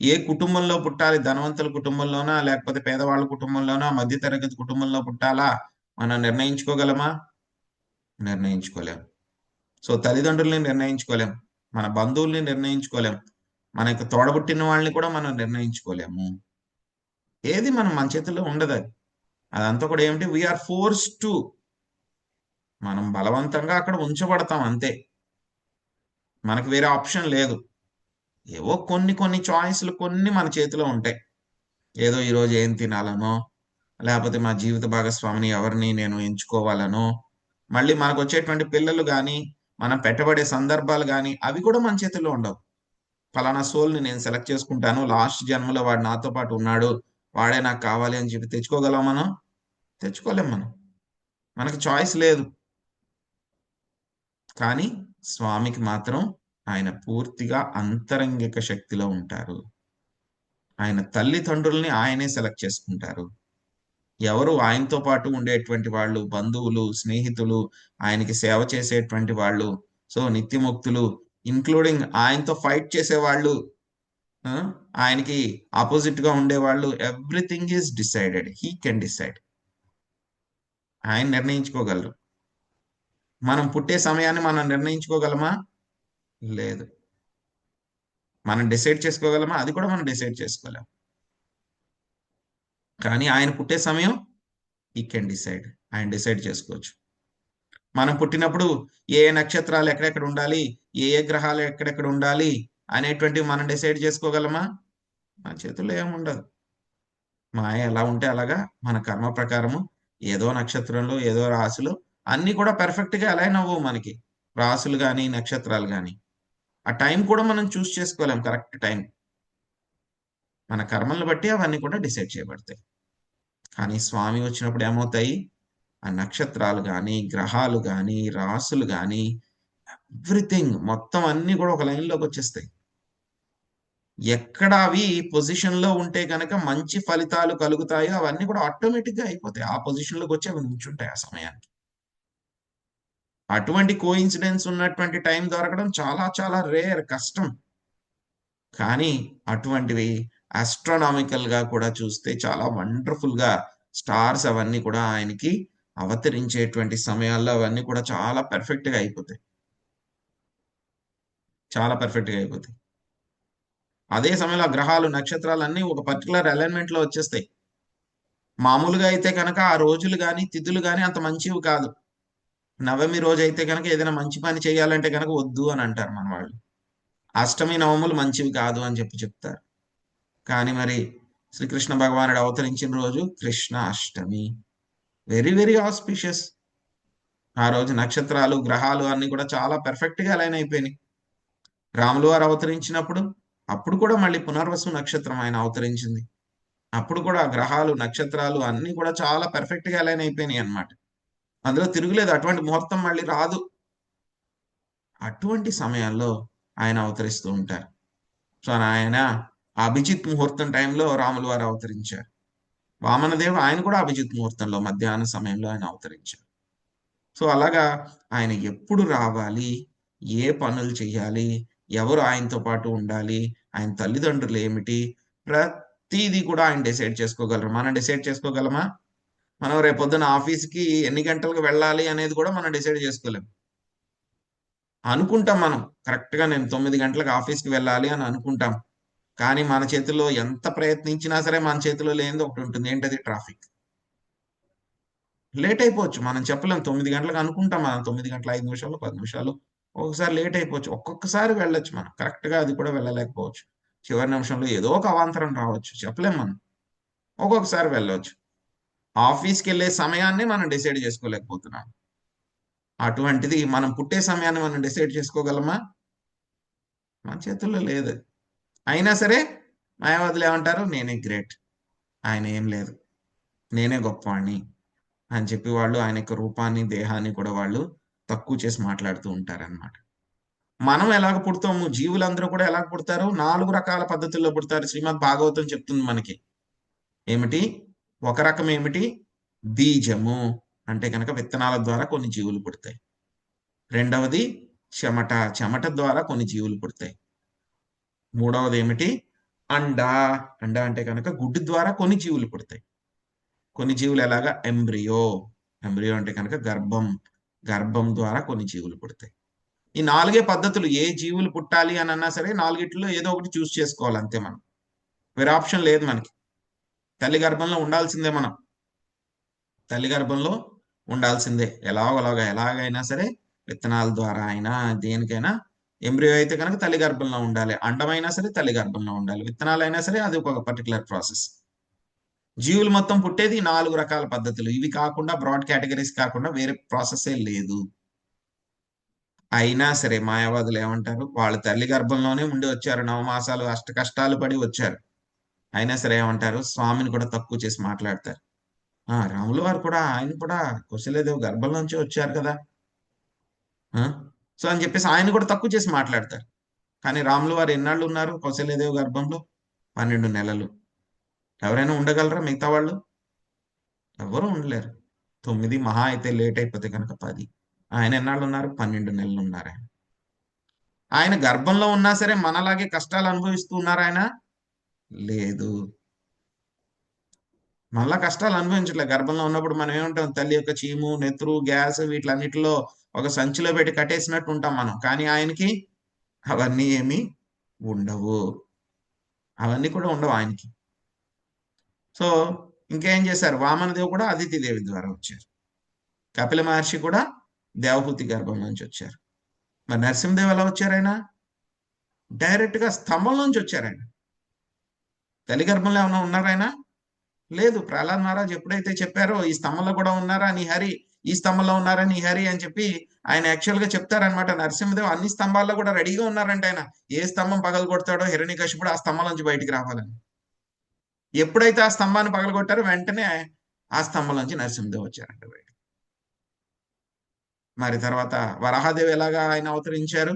ఏ కుటుంబంలో పుట్టాలి? ధనవంతుల కుటుంబంలోనా? లేకపోతే పేదవాళ్ళ కుటుంబంలోనా? మధ్య తరగతి కుటుంబంలో పుట్టాలా? మనం నిర్ణయించుకోగలమా? నిర్ణయించుకోలేం. సో, తల్లిదండ్రుల్ని నిర్ణయించుకోలేం. మన బంధువుల్ని నిర్ణయించుకోలేం. మనకు తోడబుట్టిన వాళ్ళని కూడా మనం నిర్ణయించుకోలేము. ఏది మన చేతుల్లో ఉండదది. అదంతా కూడా ఏమిటి? వి ఆర్ ఫోర్స్డ్ టు మనం బలవంతంగా అక్కడ ఉంచబడతాం అంతే. మనకు వేరే ఆప్షన్ లేదు. ఏవో కొన్ని చాయిస్‌లు కొన్ని మన చేతిలో ఉంటాయి. ఏదో ఈరోజు ఏం తినాలనో, లేపోతే మా జీవిత భాగస్వామిని ఎవరిని నేను ఎంచుకోవాలనో, మళ్ళీ మనకొచ్చేటువంటి పిల్లలు గాని, మనం పెట్టబడే సందర్భాలు గాని, అవి కూడా మన చేతుల్లో ఉండవు. పలానా సోల్‌ని నేను సెలెక్ట్ చేసుకుంటాను. లాస్ట్ జన్మలో వాడు నాతో పాటు ఉన్నాడు. వాడే నాకు కావాలి అని చెప్పి తెచ్చుకోగలమా మనం? తెచ్చుకోలేం మనం. మనకి చాయిస్ లేదు. కానీ స్వామికి మాత్రం ఆయన పూర్తిగా అంతరంగిక శక్తిలో ఉంటారు. ఆయన తల్లిదండ్రుల్ని ఆయనే సెలెక్ట్ చేసుకుంటారు. ఎవరు ఆయనతో పాటు ఉండేటువంటి వాళ్ళు, బంధువులు, స్నేహితులు, ఆయనకి సేవ చేసేటువంటి వాళ్ళు, సో, నిత్యముక్తులు, ఇంక్లూడింగ్ ఆయనతో ఫైట్ చేసేవాళ్ళు, ఆ! ఆయనకి అపోజిట్‌గా ఉండేవాళ్ళు, everything is decided. He can decide. ఆయన నిర్ణయించుకోగలరు. మనం పుట్టే సమయాన్ని మనం నిర్ణయించుకోగలమా? లేదు. మనం డిసైడ్ చేసుకోగలమా? అది కూడా మనం డిసైడ్ చేసుకోలేం. కానీ ఆయన పుట్టే సమయం హి కెన్ డిసైడ్. ఆయన డిసైడ్ చేసుకోవచ్చు. మనం పుట్టినప్పుడు ఏ ఏ నక్షత్రాలు ఎక్కడెక్కడ ఉండాలి, ఏ గ్రహాలు ఎక్కడెక్కడ ఉండాలి అనేటువంటివి మనం డిసైడ్ చేసుకోగలమా? మన చేతుల్లో ఏముండదు. మాయ ఎలా ఉంటే అలాగా మన కర్మ ప్రకారము ఏదో నక్షత్రంలో, ఏదో రాశిలో అన్నీ కూడా పర్ఫెక్ట్‌గా అలైన్ అవ్వవు మనకి. రాశులు గాని, నక్షత్రాలు గాని. ఆ టైం కూడా మనం చూజ్ చేసుకోలేం కరెక్ట్ టైం. మన కర్మలను బట్టి అవన్నీ కూడా డిసైడ్ చేయబడతాయి. కానీ స్వామి వచ్చినప్పుడు ఏమవుతాయి? ఆ నక్షత్రాలు గాని, గ్రహాలు గాని, రాసులు గాని, ఎవ్రీథింగ్ మొత్తం అన్నీ కూడా ఒక లైన్‌లోకొచ్చేస్తాయి. ఎక్కడ అవి పొజిషన్‌లో ఉంటే గనక మంచి ఫలితాలు కలుగుతాయో అవన్నీ కూడా ఆటోమేటిక్‌గా అయిపోతాయి. ఆ పొజిషన్‌లోకొచ్చి అవి నుంచుంటాయి ఆ సమయానికి. అటువంటి కోయిన్సిడెన్స్ ఉన్నటువంటి టైం దొరకడం చాలా చాలా రేర్ కష్టం. కానీ అటువంటివి ఆస్ట్రోనామికల్‌గా కూడా చూస్తే చాలా వండర్‌ఫుల్‌గా స్టార్స్ అవన్నీ కూడా ఆయనకి అవతరించేటువంటి సమయాల్లో అవన్నీ కూడా చాలా పర్ఫెక్ట్‌గా అయిపోతాయి. చాలా పర్ఫెక్ట్‌గా అయిపోతాయి. అదే సమయంలో ఆ గ్రహాలు, నక్షత్రాలన్నీ ఒక పర్టిక్యులర్ అలైన్‌మెంట్‌లో వచ్చేస్తాయి. మామూలుగా అయితే గనక ఆ రోజులు గాని, తిథులు గాని అంత మంచివి కాదు. నవమి రోజైతే గనక ఏదైనా మంచి పని చేయాలంటే గనక వద్దు అని అంటారు మన వాళ్ళు. అష్టమి, నవములు మంచివి కాదు అని చెప్తారు. కానీ మరి శ్రీకృష్ణ భగవానుడు అవతరించిన రోజు Krishna Ashtami. Very very auspicious. ఆ రోజు నక్షత్రాలు, గ్రహాలు అన్నీ కూడా చాలా పర్ఫెక్ట్‌గా అలైన్ అయిపోయినాయి. రాములు వారు అవతరించినప్పుడు, అప్పుడు కూడా మళ్ళీ పునర్వసు నక్షత్రం ఆయన అవతరించింది. అప్పుడు కూడా గ్రహాలు, నక్షత్రాలు అన్నీ కూడా చాలా పర్ఫెక్ట్‌గా అలైన్ అయిపోయినాయన్నమాట. అందులో తిరుగులేదు. అటువంటి ముహూర్తం మళ్ళీ రాదు. అటువంటి సమయాల్లో ఆయన అవతరిస్తూ ఉంటారు. సో ఆయన అభిజిత్ ముహూర్తం టైంలో రాముల వారు అవతరించారు. వామనదేవుడు ఆయన కూడా అభిజిత్ ముహూర్తంలో మధ్యాహ్న సమయంలో ఆయన అవతరించారు. సో అలాగా ఆయన ఎప్పుడు రావాలి, ఏ పనులు చేయాలి, ఎవరు ఆయనతో పాటు ఉండాలి, ఆయన తల్లిదండ్రులు ఏమిటి, ప్రతీది కూడా ఆయన డిసైడ్ చేసుకోగలరు. మనం డిసైడ్ చేసుకోగలమా? మనం రేపొద్దున ఆఫీస్‌కి ఎన్ని గంటలకు వెళ్ళాలి అనేది కూడా మనం డిసైడ్ చేసుకోలేం. అనుకుంటాం మనం. కరెక్ట్‌గా నేను 9 గంటలకు ఆఫీస్‌కి వెళ్ళాలి అని అనుకుంటాం. కానీ మన చేతుల్లో ఎంత ప్రయత్నించినా సరే మన చేతిలో లేనిది ఒకటుంటుంది. ఏంటది? ట్రాఫిక్. లేట్ అయిపోవచ్చు. మనం చెప్పలేం. 9 గంటలకు అనుకుంటాం మనం. 9 గంటల 5 నిమిషాలు, 10 నిమిషాలు. ఒక్కొక్కసారి లేట్ అయిపోవచ్చు. ఒక్కొక్కసారి వెళ్ళొచ్చు మనం. కరెక్ట్‌గా అది కూడా వెళ్ళలేకపోవచ్చు. చివరి నిమిషంలో ఏదో ఒక అవాంతరం రావచ్చు. చెప్పలేం మనం. ఒక్కొక్కసారి వెళ్ళొచ్చు. ఆఫీస్‌కెళ్ళే సమయాన్ని మనం డిసైడ్ చేసుకోలేకపోతున్నాం. అటువంటిది మనం పుట్టే సమయాన్ని మనం డిసైడ్ చేసుకోగలమా? మన చేతుల్లో లేదది. అయినా సరే మాయావాదులు ఏమంటారు? నేనే గ్రేట్. ఆయన ఏం లేదు. నేనే గొప్పవాడిని అని చెప్పి వాళ్ళు ఆయన యొక్క రూపాన్ని, దేహాన్ని కూడా వాళ్ళు తక్కువ చేసి మాట్లాడుతూ ఉంటారనమాట. మనం ఎలాగ పుడతాము? జీవులందరూ కూడా ఎలాగ పుడతారు? 4 రకాల పద్ధతుల్లో పుడతారు. శ్రీమద్ భాగవతం చెప్తుంది మనకి. ఏమిటి? ఒక రకం ఏమిటి? బీజము. అంటే గనక విత్తనాల ద్వారా కొన్ని జీవులు పుడతాయి. రెండవది చెమట. చెమట ద్వారా కొన్ని జీవులు పుడతాయి. మూడవదేమిటి? అండ. అండ అంటే గనక గుడ్డు ద్వారా కొన్ని జీవులు పుడతాయి. కొన్ని జీవులు ఎలాగా? ఎంబ్రియో. ఎంబ్రియో అంటే కనుక గర్భం. గర్భం ద్వారా కొన్ని జీవులు పుడతాయి. ఈ 4 పద్ధతులు. ఏ జీవులు పుట్టాలి అనన్నా సరే 4 ఏదో ఒకటి చూస్ చేసుకోవాలి అంతే మనం. వేరే ఆప్షన్ లేదు మనకి. తల్లి గర్భంలో ఉండాల్సిందే మనం. తల్లి గర్భంలో ఉండాల్సిందే. ఎలాగోలాగా ఎలాగైనా సరే విత్తనాల ద్వారా అయినా దేనికైనా ఎంబ్రియో అయితే కనుక తల్లి గర్భంలో ఉండాలి. అండమైనా సరే తల్లి గర్భంలో ఉండాలి. విత్తనాలైనా సరే అది ఒక పర్టిక్యులర్ ప్రాసెస్. జీవులు మొత్తం పుట్టేది 4 రకాల పద్ధతులు. ఇవి కాకుండా బ్రాడ్ కేటగరీస్ కాకుండా వేరే ప్రాసెసే లేదు. అయినా సరే మాయావాదులు ఏమంటారు? వాళ్ళు తల్లి గర్భంలోనే ఉండి వచ్చారు. నవమాసాలు అష్ట కష్టాలు పడి వచ్చారు. అయినా సరే ఏమంటారు? స్వామిని కూడా తక్కువ చేసి మాట్లాడతారు. రాముల వారు కూడా ఆయన కూడా కౌసల్యాదేవి గర్భంలోంచే వచ్చారు కదా! ఆ! సో, అని చెప్పేసి ఆయన్ని కూడా తక్కువ చేసి మాట్లాడతారు. కానీ రాముల వారు ఎన్నాళ్ళు ఉన్నారు కౌసల్యాదేవి గర్భంలో? 12 నెలలు. ఎవరైనా ఉండగలరా మిగతా వాళ్ళు? ఎవ్వరూ ఉండలేరు. 9 మహా అయితే లేట్ అయిపోతే గనక 10. ఆయన ఎన్నాళ్ళున్నారు? 12 నెలలున్నారాయన. ఆయన గర్భంలో ఉన్నా సరే మనలాగే కష్టాలు అనుభవిస్తూ ఉన్నారాయన? లేదు. మనలా కష్టాలు అనుభవించట్లే. గర్భంలో ఉన్నప్పుడు మనం ఏముంటాం? తల్లి యొక్క చీము, నెత్తురు, గ్యాస్ వీటిలన్నిటిలో ఒక సంచిలో పెట్టి కట్టేసినట్టు ఉంటాం మనం. కానీ ఆయనకి అవన్నీ ఏమీ ఉండవు. అవన్నీ కూడా ఉండవు ఆయనకి. సో, ఇంకేం చేశారు? వామనదేవుడు కూడా అదితిదేవి ద్వారా వచ్చారు. కపిల మహర్షి కూడా దేవహూతి గర్భం నుంచి వచ్చారు. మరి నరసింహదేవ్ ఎలా వచ్చారాయన? డైరెక్ట్‌గా స్తంభం నుంచి వచ్చారాయన. తల్లి గర్భంలో ఏమన్నా ఉన్నారాయన? లేదు. ప్రహ్లాద్ మహారాజ్ ఎప్పుడైతే చెప్పారో, ఈ స్తంభంలో కూడా ఉన్నారా నీ హరి, ఈ స్తంభంలో ఉన్నారా నీ హరి అని చెప్పి ఆయన యాక్చువల్‌గా చెప్తారనమాట. నరసింహదేవ్ అన్ని స్తంభాల్లో కూడా రెడీగా ఉన్నారంట ఆయన. ఏ స్తంభం పగలగొడతాడో హిరణ్యకశిపుడు ఆ స్తంభం నుంచి బయటికి రావాలని. ఎప్పుడైతే ఆ స్తంభాన్ని పగలగొట్టారో వెంటనే ఆ స్తంభం నుంచి నరసింహదేవ్ వచ్చారంట బయటికి. మరి తర్వాత వరాహదేవి ఎలాగా ఆయన అవతరించారు?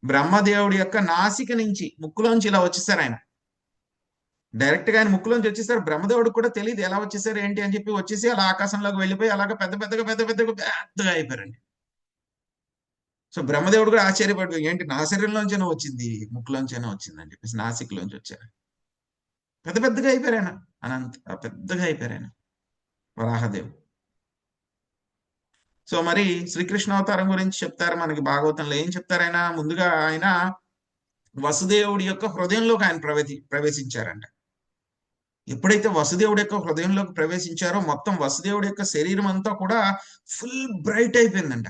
బ్రహ్మదేవుడి యొక్క నాసిక నుంచి ముక్కులోంచి ఇలా వచ్చేసారాయన. డైరెక్ట్‌గా ఆయన ముక్కులోంచి వచ్చేసారు. బ్రహ్మదేవుడికి కూడా తెలీదు ఎలా వచ్చేసారు ఏంటి అని చెప్పి వచ్చేసి అలా ఆకాశంలోకి వెళ్ళిపోయి అలాగా పెద్దగా అయిపోయారండి. సో, బ్రహ్మదేవుడు కూడా ఆశ్చర్యపడిపోయి ఏంటి నా శరీరంలోంచేనే వచ్చింది, ముక్కులోంచేనే వచ్చిందని చెప్పేసి నాసికలోంచి వచ్చారు. పెద్దగా అయిపోయారాయన. పెద్దగా అయిపోయారాయన వరాహదేవుడు. సో, మరి శ్రీకృష్ణ అవతారం గురించి చెప్తారు మనకి భాగవతంలో. ఏం చెప్తారాయన? ముందుగా ఆయన వసుదేవుడి యొక్క హృదయంలోకి ఆయన ప్రవేశించారంట. ఎప్పుడైతే వసుదేవుడి యొక్క హృదయంలోకి ప్రవేశించారో మొత్తం వసుదేవుడి యొక్క శరీరం అంతా కూడా ఫుల్ బ్రైట్ అయిపోయిందంట.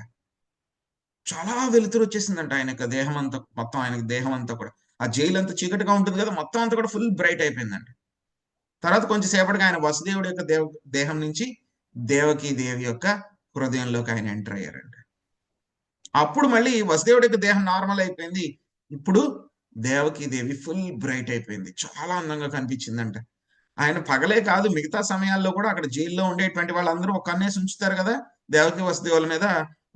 చాలా వెలుతురు వచ్చేసిందంట ఆయన యొక్క దేహం అంతా, మొత్తం ఆయనకి దేహం అంతా కూడా. ఆ జైలు అంతా చీకటిగా ఉంటుంది కదా! మొత్తం అంతా కూడా ఫుల్ బ్రైట్ అయిపోయిందంట. తర్వాత కొంచెం సేపటికి ఆయన వసుదేవుడి యొక్క దేహం నుంచి దేవకీ దేవి యొక్క హృదయంలోకి ఆయన ఎంటర్ అయ్యారంట. అప్పుడు మళ్ళీ వసుదేవుడి యొక్క దేహం నార్మల్ అయిపోయింది. ఇప్పుడు దేవకీ దేవి ఫుల్ బ్రైట్ అయిపోయింది. చాలా అందంగా కనిపించిందంట. ఆయన పగలే కాదు మిగతా సమయాల్లో కూడా అక్కడ జైల్లో ఉండేటువంటి వాళ్ళందరూ ఒక కన్నేసి ఉంచుతారు కదా! దేవకి వసుదేవుల మీద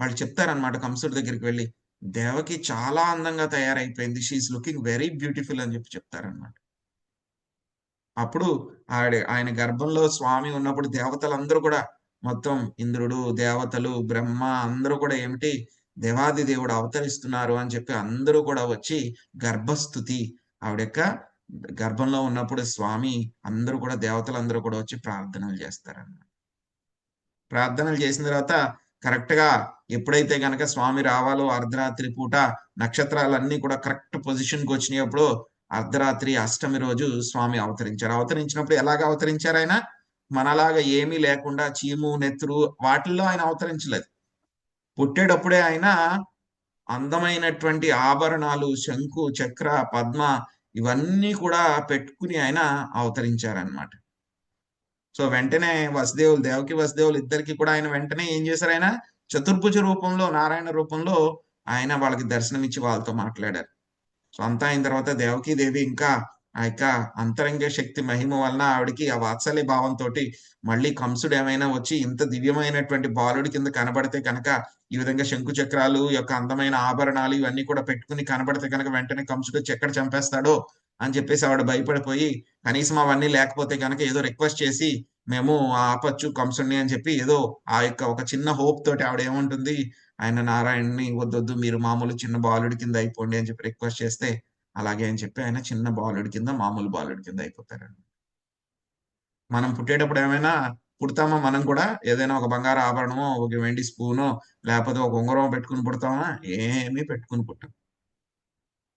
వాళ్ళు చెప్తారనమాట కంసుడి దగ్గరికి వెళ్లి. దేవకి చాలా అందంగా తయారైపోయింది, షీఈస్ లుకింగ్ వెరీ బ్యూటిఫుల్ అని చెప్పి చెప్తారనమాట. అప్పుడు ఆయన గర్భంలో స్వామి ఉన్నప్పుడు దేవతలందరూ కూడా, మొత్తం ఇంద్రుడు, దేవతలు, బ్రహ్మ అందరూ కూడా ఏమిటి, దేవాది దేవుడు అవతరిస్తున్నారు అని చెప్పి అందరూ కూడా వచ్చి గర్భస్తుతి, ఆవిడ యొక్క గర్భంలో ఉన్నప్పుడు స్వామి అందరూ కూడా, దేవతలందరూ కూడా వచ్చి ప్రార్థనలు చేస్తారన్నమాట. ప్రార్థనలు చేసిన తర్వాత కరెక్ట్ గా ఎప్పుడైతే గనక స్వామి రావాలో అర్ధరాత్రి పూట నక్షత్రాలన్నీ కూడా కరెక్ట్ పొజిషన్ కి వచ్చినప్పుడు అర్ధరాత్రి అష్టమి రోజు స్వామి అవతరించారు. అవతరించినప్పుడు ఎలాగ అవతరించారు ఆయన? మనలాగా ఏమీ లేకుండా చీము నెత్తురు వాటిల్లో ఆయన అవతరించలేదు. పుట్టేటప్పుడే ఆయన అందమైనటువంటి ఆభరణాలు, శంకు చక్ర పద్మ ఇవన్నీ కూడా పెట్టుకుని ఆయన అవతరించారనమాట. సో వెంటనే దేవకి వసుదేవులు ఇద్దరికి కూడా ఆయన వెంటనే ఏం చేశారు, ఆయన చతుర్భుజ రూపంలో, నారాయణ రూపంలో ఆయన వాళ్ళకి దర్శనమిచ్చి వాళ్ళతో మాట్లాడారు. సో అంతా అయిన తర్వాత దేవకీ దేవి ఇంకా ఆ యొక్క అంతరంగ శక్తి మహిమ వలన ఆవిడికి ఆ వాత్సల్య భావంతో మళ్ళీ కంసుడు ఏమైనా వచ్చి ఇంత దివ్యమైనటువంటి బాలుడి కింద కనబడితే కనుక, ఈ విధంగా శంకు చక్రాలు యొక్క అందమైన ఆభరణాలు ఇవన్నీ కూడా పెట్టుకుని కనబడితే కనుక వెంటనే కంసుడు వచ్చి ఎక్కడ చంపేస్తాడో అని చెప్పేసి ఆవిడ భయపడిపోయి, కనీసం అవన్నీ లేకపోతే కనుక ఏదో రిక్వెస్ట్ చేసి మేము ఆపచ్చు కంసుడిని అని చెప్పి ఏదో ఆ యొక్క ఒక చిన్న హోప్ తోటి ఆవిడ ఏముంటుంది, ఆయన నారాయణని వద్దొద్దు మీరు మామూలు చిన్న బాలుడి కింద అయిపోండి అని చెప్పి రిక్వెస్ట్ చేస్తే, అలాగే అని చెప్పి ఆయన చిన్న బాలుడి కింద, మామూలు బాలుడి కింద అయిపోతారండి. మనం పుట్టేటప్పుడు ఏమైనా పుడతామా? మనం కూడా ఏదైనా ఒక బంగారు ఆభరణమో, ఒక వెండి స్పూనో, లేకపోతే ఒక ఉంగరం పెట్టుకుని పుడతామా? ఏమీ పెట్టుకుని పుట్టాం.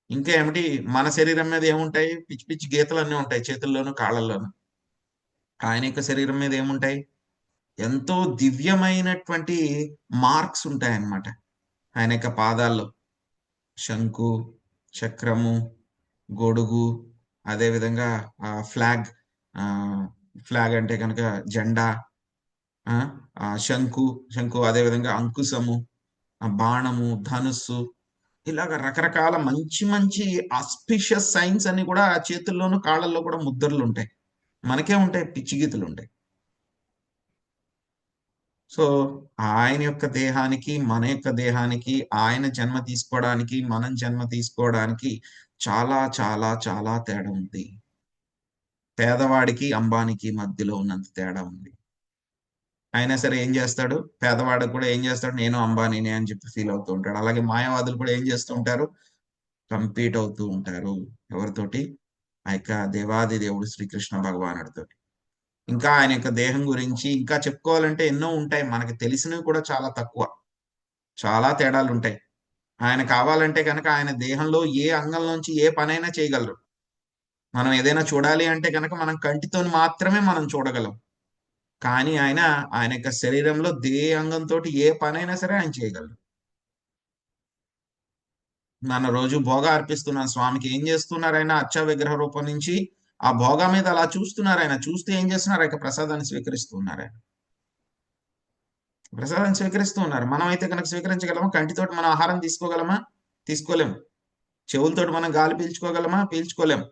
ఇంకా ఏమిటి, మన శరీరం మీద ఏముంటాయి? పిచ్చి పిచ్చి గీతలు అన్నీ ఉంటాయి చేతుల్లోనూ కాళ్ళల్లోనూ. ఆయన యొక్క శరీరం మీద ఏముంటాయి? ఎంతో దివ్యమైనటువంటి మార్క్స్ ఉంటాయన్నమాట ఆయన యొక్క పాదాల్లో. శంకు, చక్రము, గొడుగు, అదేవిధంగా ఫ్లాగ్, ఫ్లాగ్ అంటే కనుక జెండా, శంకు, అదేవిధంగా అంకుశము, బాణము, ధనుస్సు, ఇలాగ రకరకాల మంచి మంచి ఆస్పిషియస్ సైన్స్ అన్ని కూడా ఆ చేతుల్లోనూ కాళ్ళల్లో కూడా ముద్రలు ఉంటాయి. మనకే ఉంటాయి, పిచ్చి గీతలు ఉంటాయి. సో ఆయన యొక్క దేహానికి, మన యొక్క దేహానికి, ఆయన జన్మ తీసుకోవడానికి, మనం జన్మ తీసుకోవడానికి చాలా చాలా చాలా తేడా ఉంది. పేదవాడికి అంబానికి మధ్యలో ఉన్నంత తేడా ఉంది. అయినా సరే ఏం చేస్తాడు, పేదవాడు కూడా ఏం చేస్తాడు, నేను అంబానీనే అని చెప్పి ఫీల్ అవుతూ ఉంటాడు. అలాగే మాయావాదులు కూడా ఏం చేస్తూ ఉంటారు, కంపీట్ అవుతూ ఉంటారు. ఎవరితోటి? ఆ యొక్క దేవాది దేవుడు శ్రీకృష్ణ భగవానుడితో. ఇంకా ఆయన యొక్క దేహం గురించి ఇంకా చెప్పుకోవాలంటే ఎన్నో ఉంటాయి, మనకి తెలిసినవి కూడా చాలా తక్కువ, చాలా తేడాలు ఉంటాయి. ఆయన కావాలంటే కనుక ఆయన దేహంలో ఏ అంగంలోంచి ఏ పనైనా చేయగలరు. మనం ఏదైనా చూడాలి అంటే కనుక మనం కంటితో మాత్రమే మనం చూడగలం. కానీ ఆయన యొక్క శరీరంలో అంగంతో ఏ పనైనా సరే ఆయన చేయగలరు. మన రోజు భోగా అర్పిస్తున్నాం స్వామికి, ఏం చేస్తున్నారు ఆయన? అర్చ విగ్రహ రూపం నుంచి ఆ భోగా మీద అలా చూస్తున్నారు. ఆయన చూస్తే ఏం చేస్తున్నారు? ఆయన ప్రసాదాన్ని స్వీకరిస్తున్నారు. ఆయన ప్రసాదాన్ని స్వీకరిస్తూ ఉన్నారు. మనం అయితే కనుక స్వీకరించగలమా? కంటితోటి మనం ఆహారం తీసుకోగలమా? తీసుకోలేము. చెవులతోటి మనం గాలి పీల్చుకోగలమా? పీల్చుకోలేము.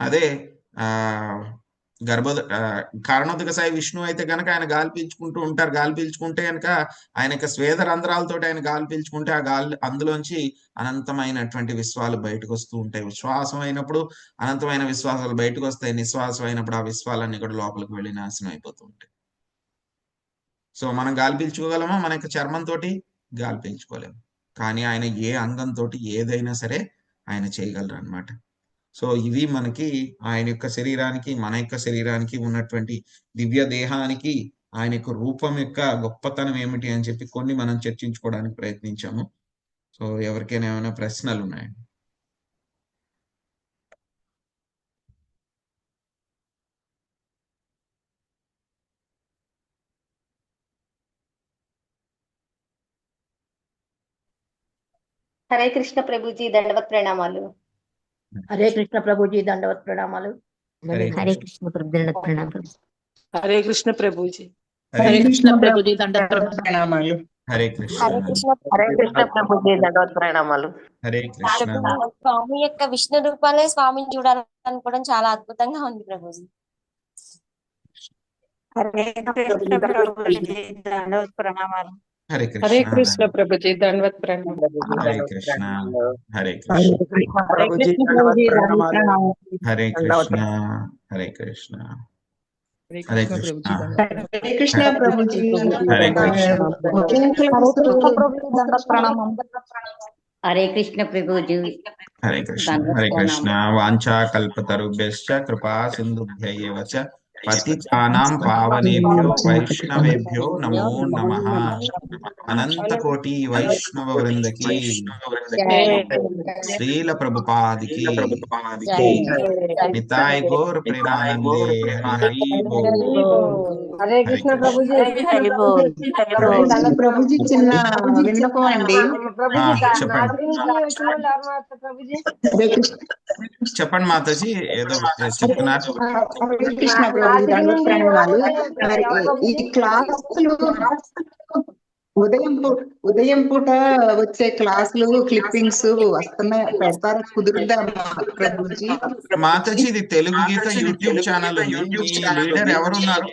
అదే ఆ కారణోదక సాయి విష్ణు అయితే కనుక ఆయన గాలి పీల్చుకుంటూ ఉంటారు. గాలి పీల్చుకుంటే కనుక ఆయన యొక్క స్వేద రంధ్రాలతోటి ఆయన గాలి పీల్చుకుంటే ఆ గాలి అందులోంచి అనంతమైనటువంటి విశ్వాలు బయటకు వస్తూ ఉంటాయి. విశ్వాసం అయినప్పుడు అనంతమైన విశ్వాసాలు బయటకు వస్తాయి. నిశ్వాసం అయినప్పుడు ఆ విశ్వాలన్నీ కూడా లోపలికి వెళ్ళి నాశనం అయిపోతూ ఉంటాయి. సో మనం గాలి పీల్చుకోగలమా? మన యొక్క చర్మంతో గాలి పీల్చుకోలేము. కానీ ఆయన ఏ అంగంతో ఏదైనా సరే ఆయన చేయగలరు అనమాట. సో ఇవి మనకి ఆయన యొక్క శరీరానికి, మన యొక్క శరీరానికి ఉన్నటువంటి దివ్య దేహానికి ఆయన యొక్క రూపం యొక్క గొప్పతనం ఏమిటి అని చెప్పి కొన్ని మనం చర్చించుకోవడానికి ప్రయత్నించాము. సో ఎవరికైనా ఏమైనా ప్రశ్నలు ఉన్నాయండి? హరే కృష్ణ ప్రభుజీ, దండవత్ ప్రణామాలు. హరే కృష్ణ ప్రభుజీ, దండవత్ ప్రణామాలు. హరే కృష్ణ ప్రభు, దండవత్ ప్రణామాలు. హరే కృష్ణ ప్రభుజీ. హరే కృష్ణ ప్రభుజీ, దండవత్ ప్రణామాలు. హరే కృష్ణ. హరే కృష్ణ ప్రభుజీ, దండవత్ ప్రణామాలు. హరే కృష్ణ. స్వామి యొక్క విష్ణు రూపాలే స్వామిని చూడాలనుకోవడం చాలా అద్భుతంగా ఉంది ప్రభుజీ. హరే కృష్ణ ప్రభుజీ, దండవత్ ప్రణామాలు. హరే హరే కృష్ణ కృష్ణ ప్రభుజీ దండవత్ ప్రణామం హరే కృష్ణ హరే హరే కృష్ణ కృష్ణ హరే ప్రభుజీ కృష్ణ దండవత్ ప్రభుజీ ప్రణామాలు. హరే కృష్ణ హరే కృష్ణ హరే కృష్ణ హరే కృష్ణ ప్రభుజీ హరే కృష్ణ ఉదయం క్లాస్ హరే కృష్ణ ప్రభుజీ హరే కృష్ణ హరే కృష్ణ వాంఛా కల్పతరుభ్యశ్చ కృపా సింధుభ్య ఏవ చ పతితానాం పావనేభ్యో వైష్ణవేభ్యో నమో నమః అనంత కోటి వైష్ణవ వృందకి శ్రీల ప్రభుపాదికి నితాయ్ గౌర్ ప్రేమానందే హరి హరి బోల్. హరే కృష్ణ ప్రభుజీ హరి బోల్ ప్రభుజీ చిన్న విన్నపం అండి. చెప్పండి హరే కృష్ణ చెప్పండి మాతాజీ ఏదో చెప్తున్నారు. హరే కృష్ణ ప్రభుజీ దండవత్ ప్రణామాలు. మరి ఈ క్లాసులు ఉదయం పూట వచ్చే క్లాసులు క్లిప్పింగ్స్ వస్తున్నాయి, పెడతారా? కుదురుద్దా ప్రభుజీ? మాతాజీ ఇది తెలుగు గీత యూట్యూబ్ ఛానల్ ఉంది. మీ లీడర్ ఎవరున్నారు?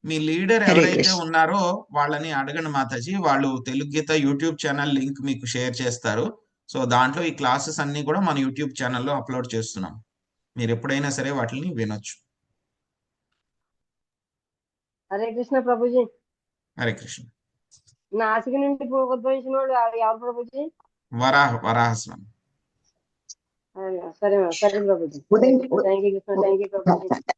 మీ లీడర్ ఎవరైతే ఉన్నారో వాళ్ళని అడగండి మాతాజీ. వాళ్ళు తెలుగు గీత యూట్యూబ్ ఛానల్ లింక్ మీకు షేర్ చేస్తారు. సో దాంట్లో ఈ క్లాసెస్ అన్ని కూడా మన యూట్యూబ్ ఛానల్లో అప్లోడ్ చేస్తున్నాం. మీరు ఎప్పుడైనా సరే వాటిని వినొచ్చు. హరే కృష్ణ ప్రభుజీ. హరే కృష్ణ. నాసిక నుండి ఉద్భవించిన వాడు ఎవరు ప్రభుజీ? వరాహస్వామి. సరే సరే ప్రభుజీ. ఉదయం thank you Krishna, thank you Prabhuji.